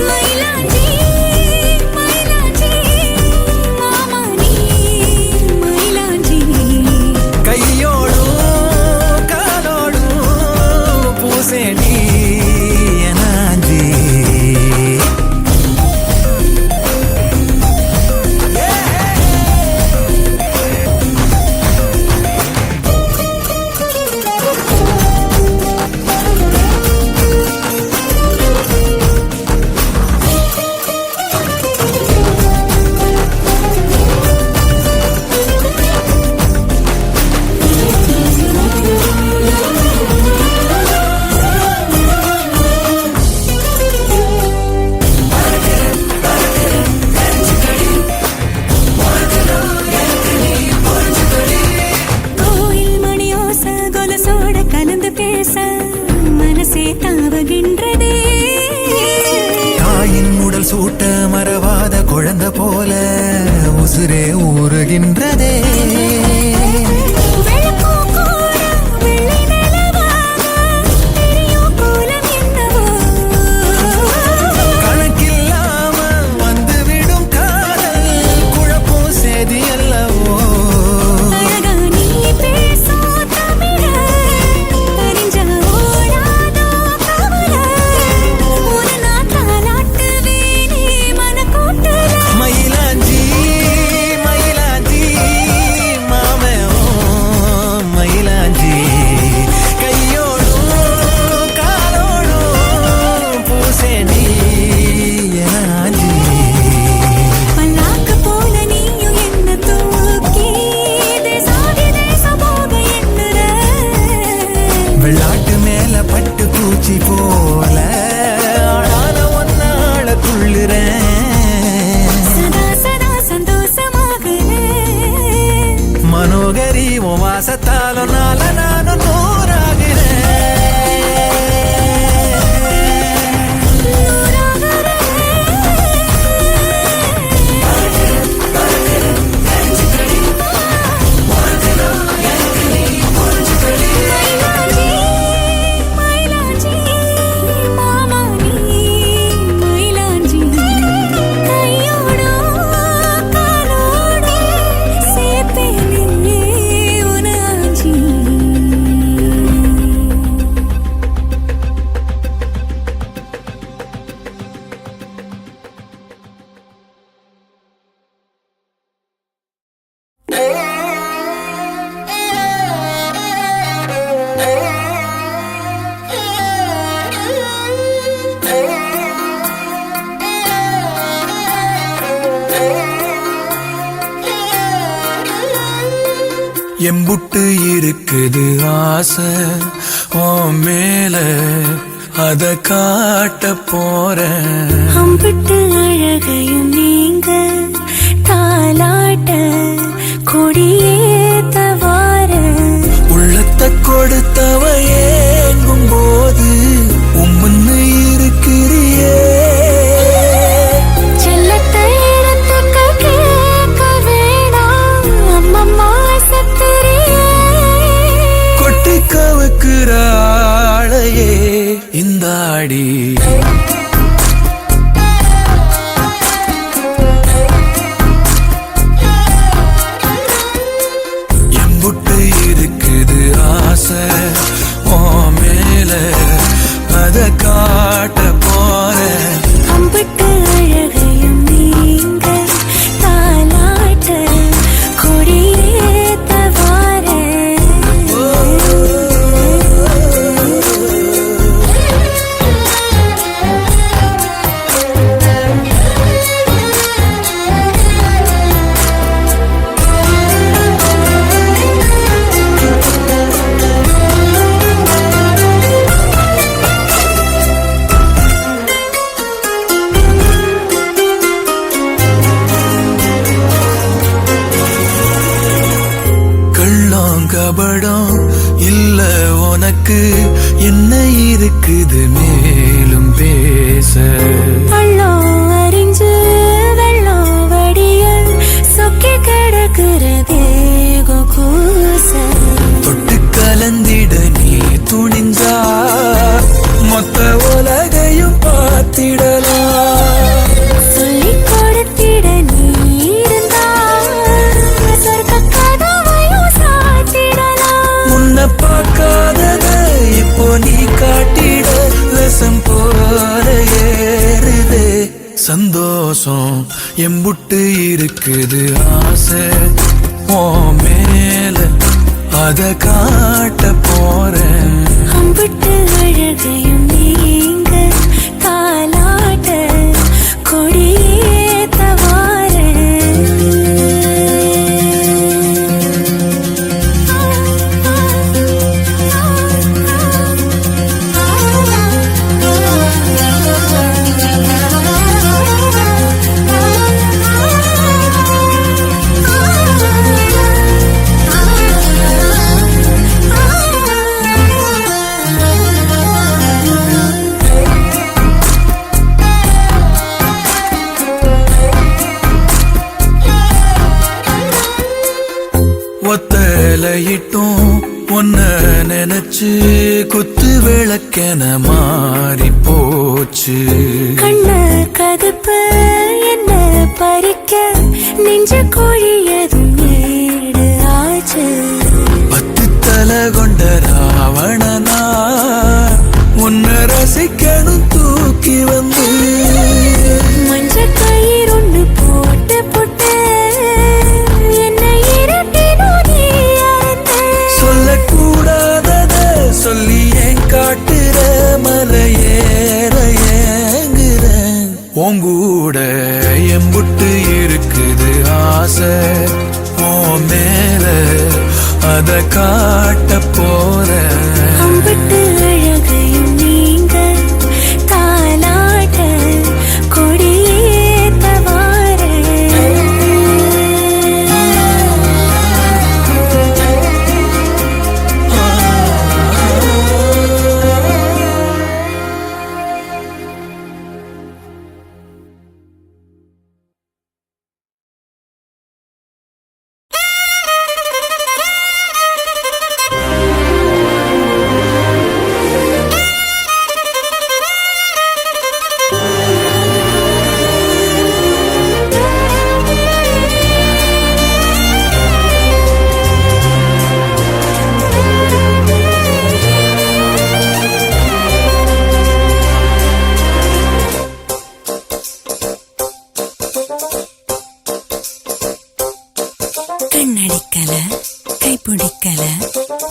மயிலாஞ்சி மயிலாஞ்சி மாமா நீ மயிலாஞ்சி கையோடும் காலோடும் பூசேண்டி எனாஞ்சி கோயில் மணியோச கொலசோட கலந்து பேச மனசே தாவுகின்றதே தாயின் உடல் சூட்ட மறவாத குழந்தை போல உசுரே ஊறுகின்றதே வெளுப்போ கூட வெள்ளை நிலவாக தெரியும் கோலம் என்னவோ கணக்கில்லாம வந்துவிடும் காதல் குழப்பம் சேதி அல்லவோ அழகா நீ பேசும் தமிழ தெரிஞ்ச ஓடாதோ கவலை ஒரு நாள் தாலாட்டுவேனே மனக்கூட்டுல மயிலாஞ்சி மயிலாஞ்சி மாமே மயிலாஞ்சி கையோடும் காலோடும் பூசேண்டி எனாஞ்சி பல்லாக்கு போல நீயும் என்ன தூக்கி தேசம் போக எண்ணுற வெள்ளாட்டு மேல பட்டு பூச்சி போல ஆடான ஒன்னாள துள்ளுறேன் சதா சதா சந்தோஷமாகிறேன் மனோகரி உன் வாசத்தாலும் நால நானும் மயிலாஞ்சி மயிலாஞ்சி மாமா நீ மயிலாஞ்சி கையோட காலோட சேப்பேனே உனாஞ்சி எம்புட்டு இருக்குது ஆசை ஓ மேல அத காட்ட போறேன். அம்பிட்டு அழகையும் நீங்க தாலாட்ட கொடியேத்த வார உள்ளத்தை கொடுத்தவ ஏங்கும் போது உம்முன்னு இருக்கிறியே. செல்லத்தை இடத்துக்க கேட்க வேணாம் அம்மம்மா சத்திரியே. கொட்டி கவுக்குற ஆளையே இந்த ஆடி எம்புட்டு இருக்குது ஆசை ஓ மேல அத காட்ட போறேன். அம்பிட்டு அழகையும் நீங்க தாலாட்ட கொடியேத்த வார கள்ளம் கபடம் இல்ல உனக்கு என்ன இருக்குது மேலும் பேச. பள்ளம் அறிஞ்சு வெள்ளம் வடிய சொக்கி கிடக்குற தேக கூச தொட்டு கலந்திட நீ துணிஞ்சா மொத்த உலகையும் பார்த்திடலாம். சொல்லிக் கொடுத்திட நீ இருந்தா சொர்க்க கதவையும் சாத்திடலாம். முன்ன பார்க்காதத இப்போ நீ காட்டிட லசம் போல ஏறுதே சந்தோஷம் எம்புட்டு இருக்குது ஆசை ஓ மேல அத காட்ட போறேன். அம்பிட்டு அழகையும் நீங்க தாலாட்ட கொடியேத்த வார ஒத்தலையிட்டும் ஒன்ன நினைச்சு குத்து விளக்கென மாறி போச்சு. கண்ண கதுப்ப என்ன பறிக்க நெஞ்ச கோழியதும் ஏடு ஆச்சு. பத்து தலை கொண்ட ராவணனா உன்ன ரசிக்கணும் தூக்கி வந்து மஞ்ச கயிறு ஒண்ணு போட்டு போட்டு என்னை இரட்டினோ நீ அறிந்த. சொல்லக்கூடாதத சொல்லி ஏன் காட்டுற மலையேற ஏங்குறேன். உங்கூட எம்புட்டு இருக்குது ஆசை ஓ மேல அத காட்ட போறேன். அம்பிட்டு அழகையும் நீங்க தாலாட்ட கொடியேத்த வார கண்ணடிக்கல கைப்பிடிக்கல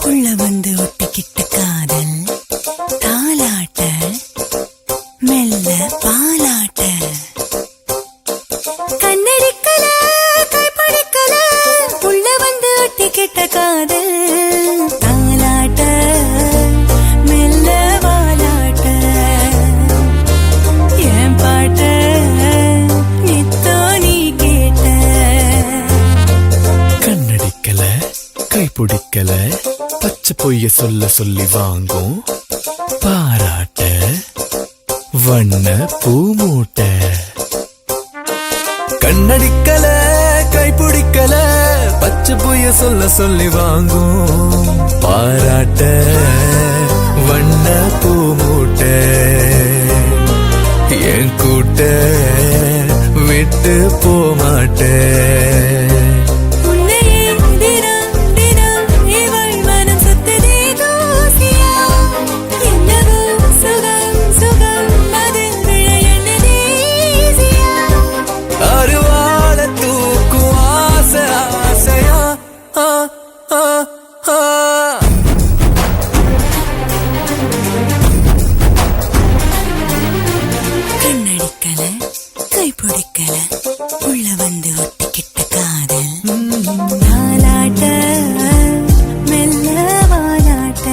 உள்ள வந்து ஒட்டிக்கிட்ட காதல் தாலாட்ட மெல்ல பாலாட்ட. கண்ணடிக்கல கைப்பிடிக்கல உள்ள வந்து ஒட்டிக்கிட்ட காதல் பச்சை பொய்ய சொல்ல சொல்லி வாங்கும் பாராட்ட வண்ண பூமூட்ட. கண்ணடிக்கல கைப்பிடிக்கல பச்சை பொய்ய சொல்ல சொல்லி வாங்கும் பாராட்ட வண்ண பூமூட்ட. என் கூட்ட விட்டு போமாட்டேன். கண்ணடிக்கல கைப்பிடிக்கல உள்ள வந்து ஒட்டிக்கிட்ட காதல் தாலாட்ட மெல்ல வாலாட்ட.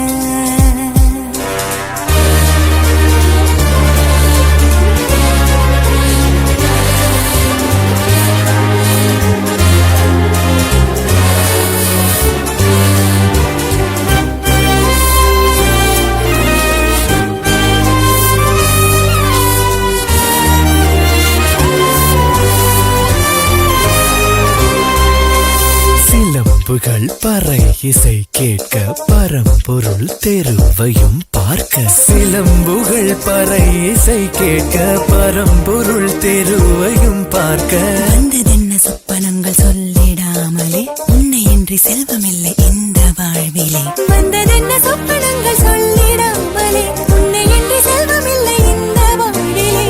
சிலம்புகள் பறை இசை கேட்க பரம்பொருள் தெருவையும் பார்க்க. சிலம்புகள் பறை இசை கேட்க பரம்பொருள் தெருவையும் பார்க்க. வந்ததென்ன சொப்பனங்கள் சொல்லிடாமலே உன்னை இன்றி செல்வமில்லை இந்த வாழ்விலே. வந்ததென்ன சொப்பனங்கள் சொல்லிடாமலே உன்னை இன்றி செல்வமில்லை இந்த வாழ்விலே.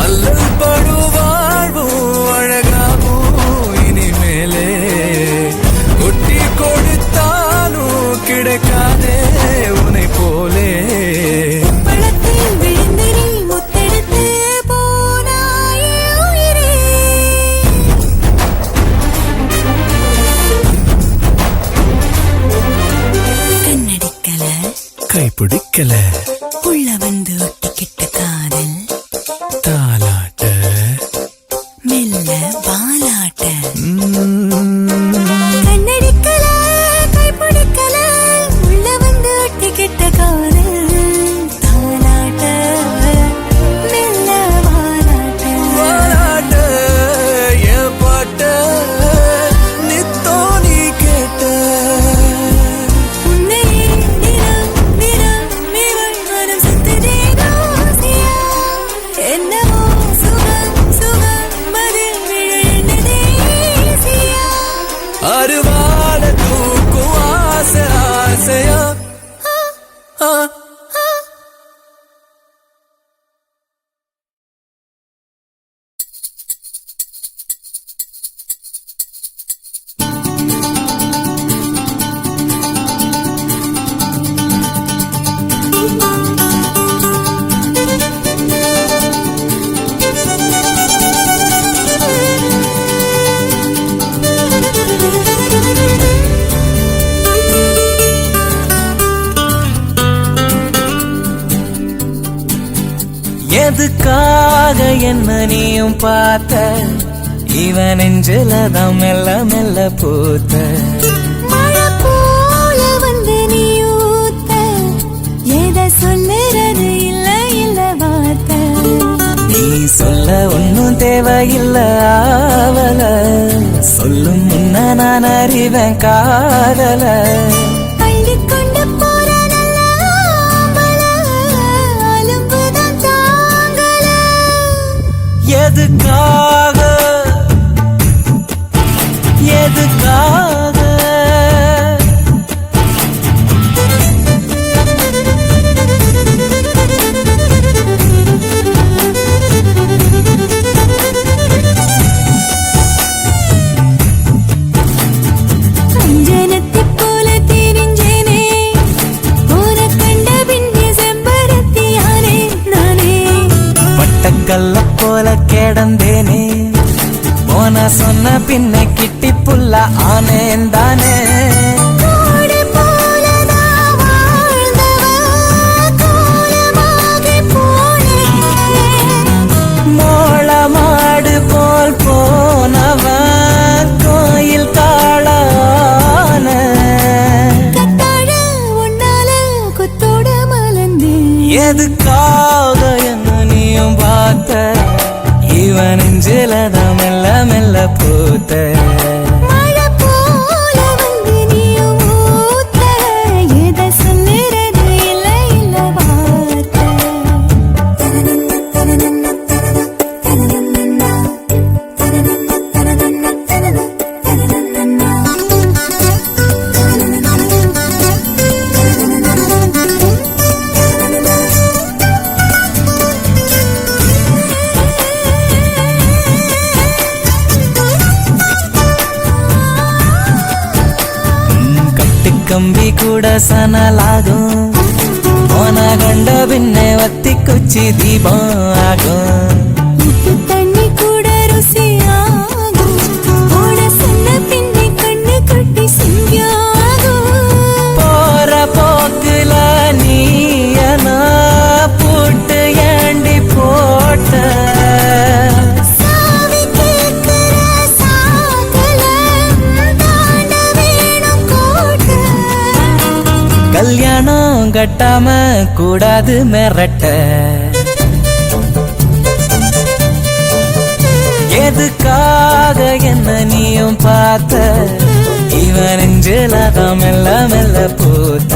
அல்லல் படு வாழ்வும் அழகாவும் இனிமேலே ஒட்டி கொடுத்தாலும் கிடைக்காதே உன்னை போலே. பழத்தில் விழுந்து நீ முத்தெடுத்து போனாயே உயிரே. கண்ணடிக்கல கைப்பிடிக்கல உள்ள வந்து ஒட்டிக்கிட்ட காதல் தாலாட்ட மெல்ல வாலாட்ட. கண்ணடிக்கல கைப்பிடிக்கல உள்ள வந்து ஒட்டிக்கிட்ட காதல் தாலாட்ட மெல்ல வாலாட்ட. பாராட்ட என் பாட்ட நித்தோ நீ கேட்ட. உன்னை தினம் தினம் இவள் மனம் சுத்ததே தோசியா. என்னவோ சுகம் சுகம் மதில் விழ எண்ணதே ஈசியா. அருவாட தூக்கும் ஆசை ஆசையா. எதுக்காக என்ன நீயும் பார்த்த இவன் நெஞ்சிலதான் மெல்ல மெல்ல பூத்த. மழை போல வந்து நீ ஊத்த எதை சொல்லுறது இல்ல இல்ல வார்த்தை. நீ சொல்ல ஒன்னும் தேவையில்ல ஆவல சொல்லும் முன்ன நான் அறிவேன் காதல. அள்ளிக்கொண்டு போற நல்ல ஆம்பள அலும்புதான் தாங்கல. எதுக்காக எதுக்காக அஞ்சனத்தைப் போல தெரிஞ்சேனே உன கண்ட பின்னே செம்பருத்தியானே நானே. பட்டக்கல்ல போல கிடந்தேனே போன சொன்ன பின்ன கிட்டி புல்ல ஆனேன் தானே. கோடு போலதான் வாழ்ந்தவ கோலமாகி போனேன். மோள மாடு போல் போனவன் கோயில் காளான. கத்தாழ எதுக்காக என்ன நீயும் பார்த்த இவன் நெஞ்சிலதான் மெல்ல மெல்ல பூத்த மழை போல வந்து நீயும் ஊத்த எதை சொல்லுறது இல்ல இல்ல வார்த்தை கம்பி கூட சனலாகும் போன கண்ட பின்னே வத்திக்குச்சி தீபம் ஆகும் உப்பு தண்ணி கூட ருசியாகும் ஓட சொன்ன பின்னே கண்ணு கொட்டி சிங்கியாகும் போற போக்குல நீயனா போட்டு ஏண்டி போட்ட சாவி கேட்கிற சாகல தாண்ட வேணும் கோட்டை கல்யாணம் கட்டாம கூடாது மிரட்ட எதுக்காக என்ன நீயும் பார்த்த இவன் நெஞ்சிலதான் மெல்ல மெல்ல பூத்த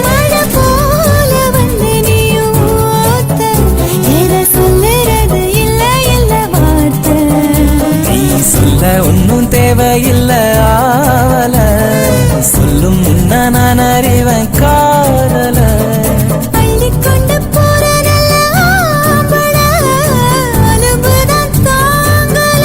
மழை போல வந்து நீயும் ஊத்த எதை சொல்லுறது இல்ல இல்ல வார்த்தை நீ சொல்ல ஒன்னும் தேவையில்ல ஆவல சொல்லும் முன்ன நான் அறிவேன் காதல அள்ளிக்கொண்டு போற நல்ல ஆம்பள அலும்புதான் தாங்கல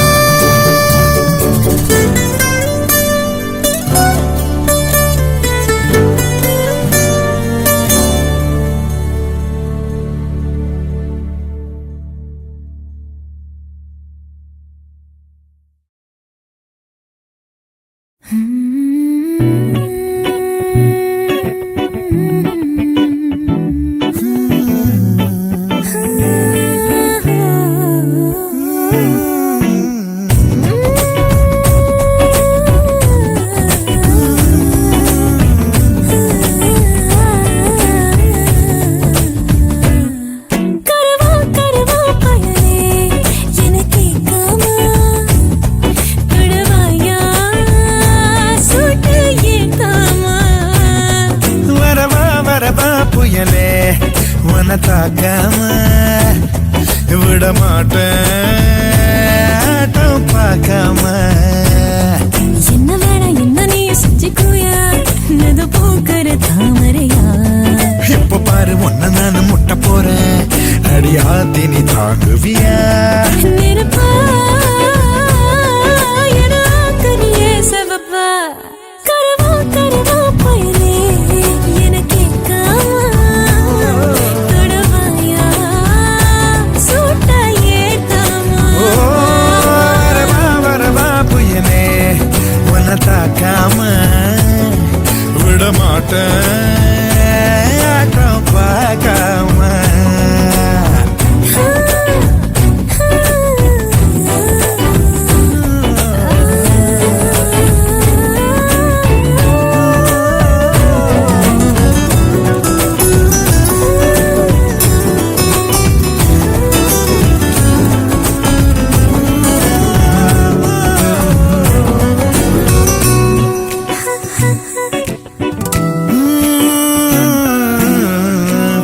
கருவா கருவா பயலே எனக்கு காமா விடுவாயா சூட்டு ஏத்தாமா வரவா வரவா புயலே உன தாக்காம விட மாட்டேன் பார்க்காம என்ன வேணா என்ன நீ செஞ்சுக்குயா நது பூக்கரு தாமரையா இப்ப பாரு ஒன்ன நான் முட்ட போறேன் அடியாத்தி நீ தாங்குவியா நெருப்பா என கனியே சவப்பா கருவா கருவா பயலே எனக்கு காமா தொடவாயா சூட்டா ஏத்தாமா வரவா வரவா புயலே உன தாக்காம விட மாட்டேன் பார்க்காம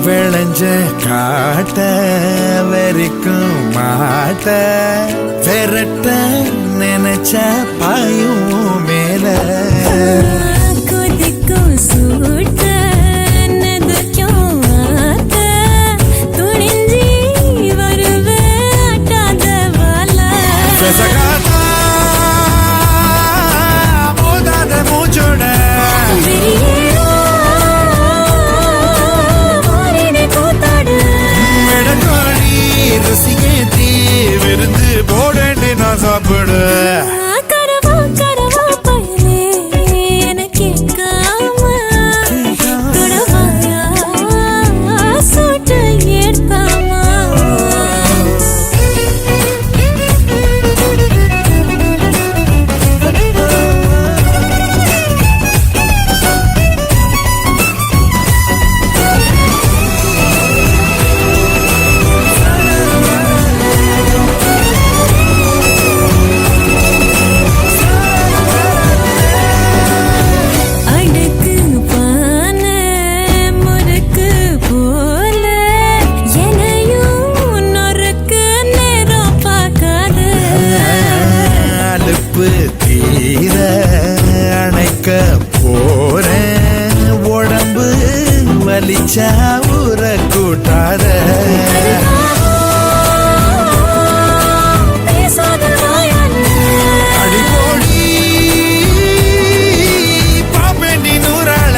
விளைஞ்ச காட்ட வெறிக்கும் மாட்ட விரட்ட நினைச்ச பாயும் மேல கொதிக்கும் சூட்ட நதுக்கும் ஆத்த துணிஞ்சி வருவேன் அட்டாத வாழ பெசகாதா மோதாத மூச்சோட மெடக்கோழி ருசிகேத்தி விருந்து போடண்டி நான் சாப்பிடு கரவா கரவா பயலே அடிச்சா ஊற கூட்டாத பேசாத வாயால அடிபோடி பாப்பேண்டி நூறாள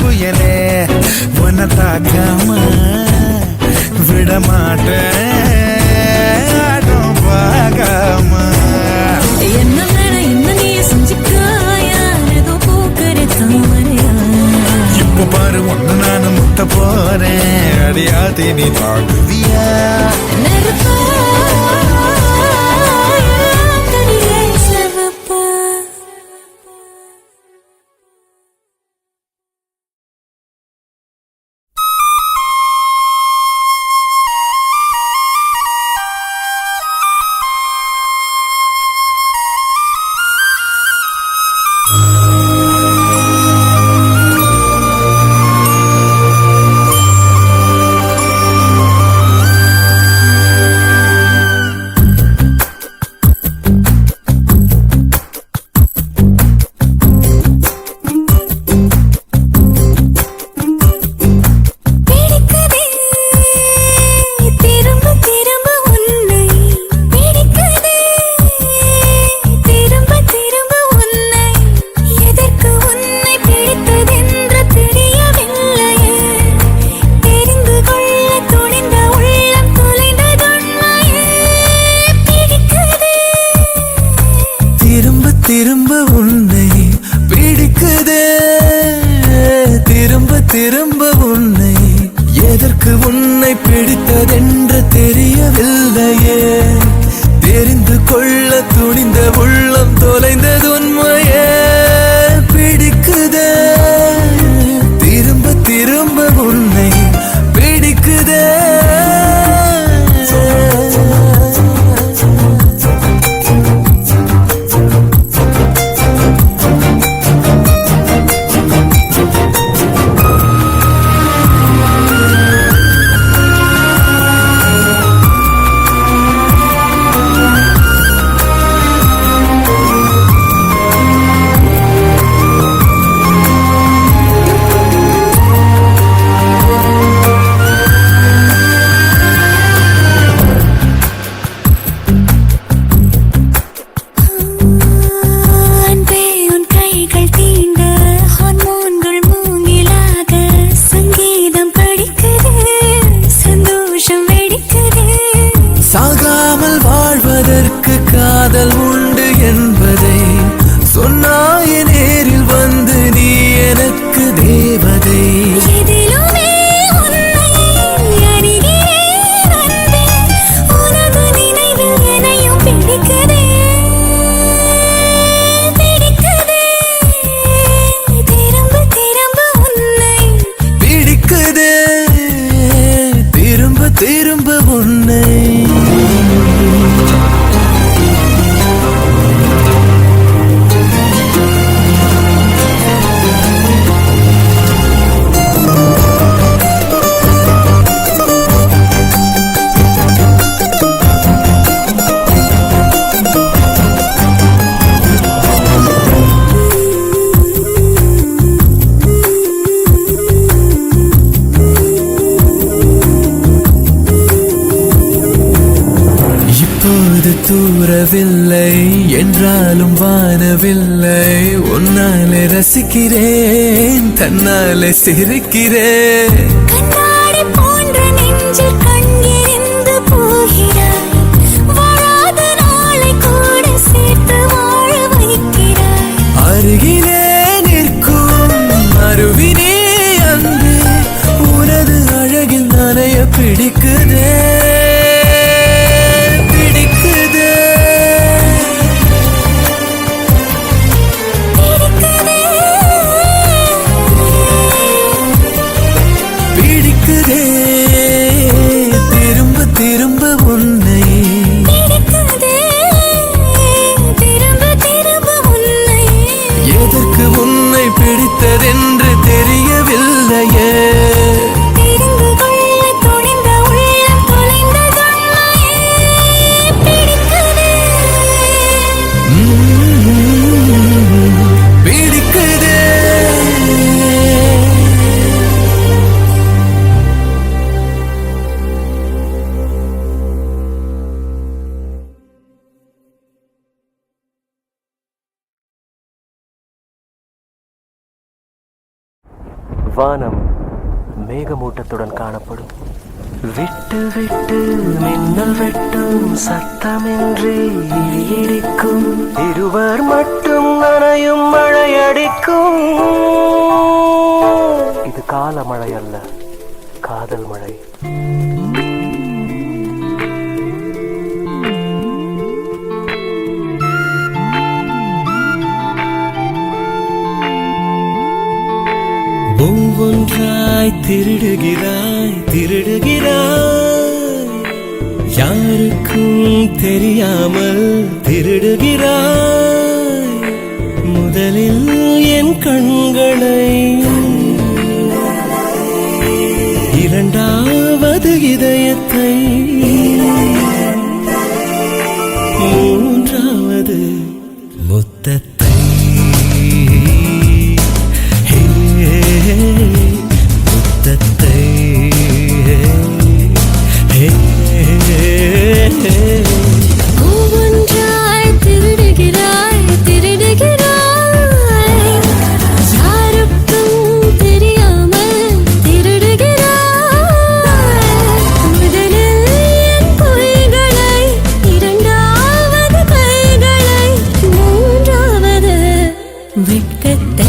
புயலே உன்னை தாக்காம விடமாட்டேன் ஆட்டம் பார்க்காம என்ன வேணும் என்ன நீ செஞ்சுக்காயா ஏதோ போக்குற தாமரையா இப்ப பாரு ஒண்ணு நானும் முட்ட போறேன் அடியாத்தி நீ தாக்குவியா நெருப்பா தனியே செவப்பா திரும்ப உன்னை பிடிக்குதே திரும்ப திரும்ப உன்னை எதற்கு உன்னை பிடித்ததென்று தெரியவில்லையே தெரிந்து கொள்ள துணிந்த உள்ளம் தொலைந்தது உண்மையே பிடிக்குதே திரும்ப திரும்ப உன்னை பிடிக்குதே காதல் உண்டு என்பதை சொன்னாய நேரில் வந்து நீ எனக்கு தேவதை பிடிக்குதே திரும்ப திரும்ப உன்னை தூரவில்லை என்றாலும் வானவில்லை உன்னாலே ரசிக்கிறேன் தன்னாலே சிரிக்கிறேன் கண்ணாடி போன்ற நெஞ்சில் கண்ணெறிந்து போகிறாய் வாழாத நாளை கூட சேர்த்து வாழ வைக்கிறாய் அருகிலே நிற்கும் அருவினே அன்பு உனது அழகில் நனைய பிடிக்குதே வானம் மேகமூட்டத்துடன் காணப்படும். விட்டு விட்டு மின்னல் வெட்டும் சத்தமின்றி இடிக்கும், இருவர் மட்டும் நனையும் மழையடிக்கும். இது கால மழை அல்ல, காதல் மழை. ஒவ்வொன்றாய் திருடுகிறாய் திருடுகிறாய், யாருக்கும் தெரியாமல் திருடுகிறாய். முதலில் என் கண்களை, இரண்டாவது இதயத்தை, மூன்றாவது முத்தத்தை. முத்தத்தை ஒவ்வொன்றாய் திருடுகிறாய் திருடுகிறாய், யாருக்கும் தெரியாமல் திருடுகிறாய். முதலில் என் பொய்களை, இரண்டாவது கைகளை, மூன்றாவது வெட்கத்தை.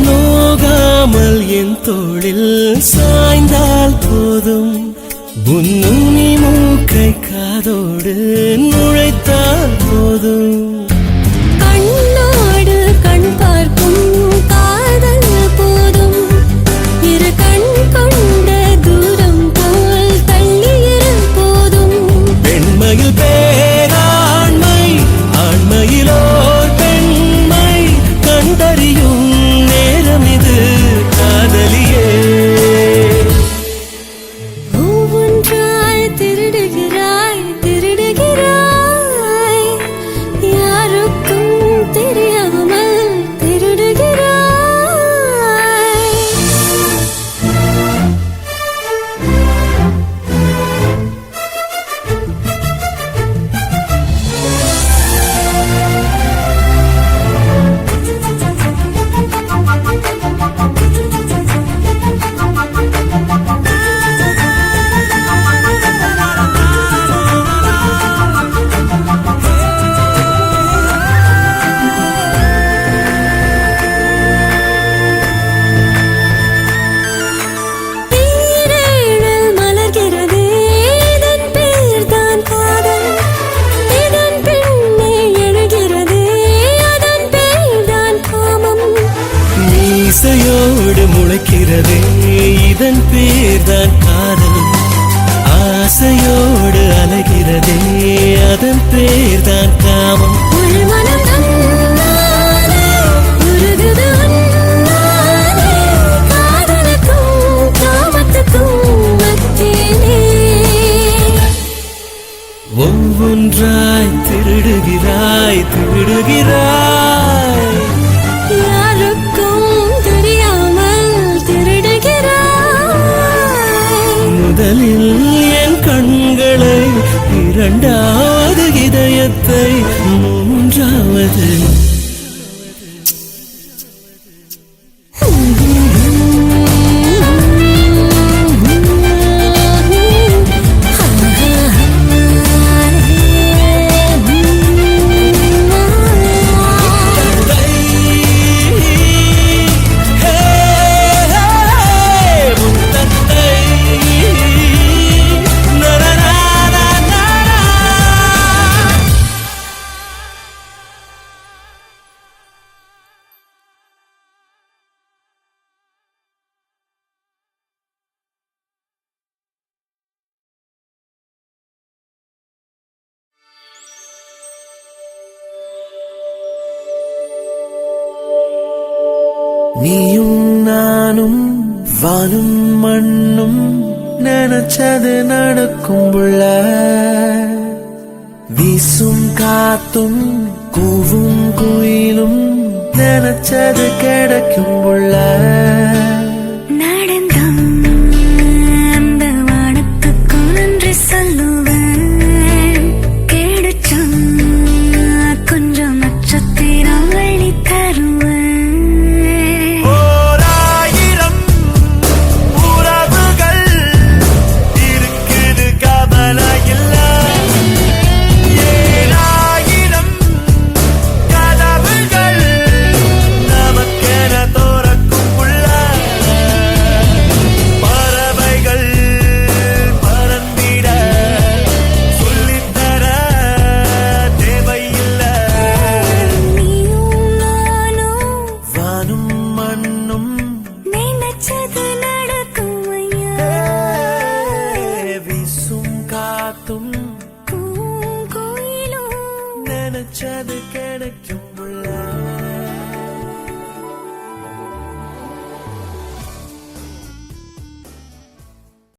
நோகாமல் என் தோளில் சாய்ந்தால் போதும், உன்னுனி மூக்கை காதோடு நுழைத்தால் போதும். கண்ணோடு கண் பார்க்கும் காதல் போதும், இரு கண் கொண்ட தூரம் போல் தள்ளியிரு போதும். பெண்மையில் பேராண்மை, ஆண்மையிலோர் பெண்மை கண்டறியும் நேரம் இது காதலியே. ஒவ்வொன்றாய் திருடுகிறாய் திருடுகிறாய், யாருக்கும் தெரியாமல் திருடுகிறாய். நீரேழல் மலர்கிறதே, இதன் பேர்தான் காதல். இதன் பின்னே எழுகிறதே, அதன் பேர்தான் காமம். மீசையோடு முளைக்கிறதே, இதன் பேர்தான் காதல். ஆசையோடு அலைகிறதே, அதன் பேர்தான் காமம். உள் மனம் தன்னாலே உருகுது உன்னாலே, காதலுக்கும் காமத்துக்கும் மத்தியிலே. ஒவ்வொன்றாய் திருடுகிறாய் திருடுகிறாய், யாருக்கும் தெரியாமல் திருடுகிறாய். முதலில் என் கண்களை, இரண்டாவது இதயத்தை, மூன்றாவது நீயும் நானும் வானும் மண்ணும் நினைச்சது நடக்கும் புள்ள. வீசும் காத்தும் கூவும் குயிலும் நினைச்சது கிடைக்கும் உள்ள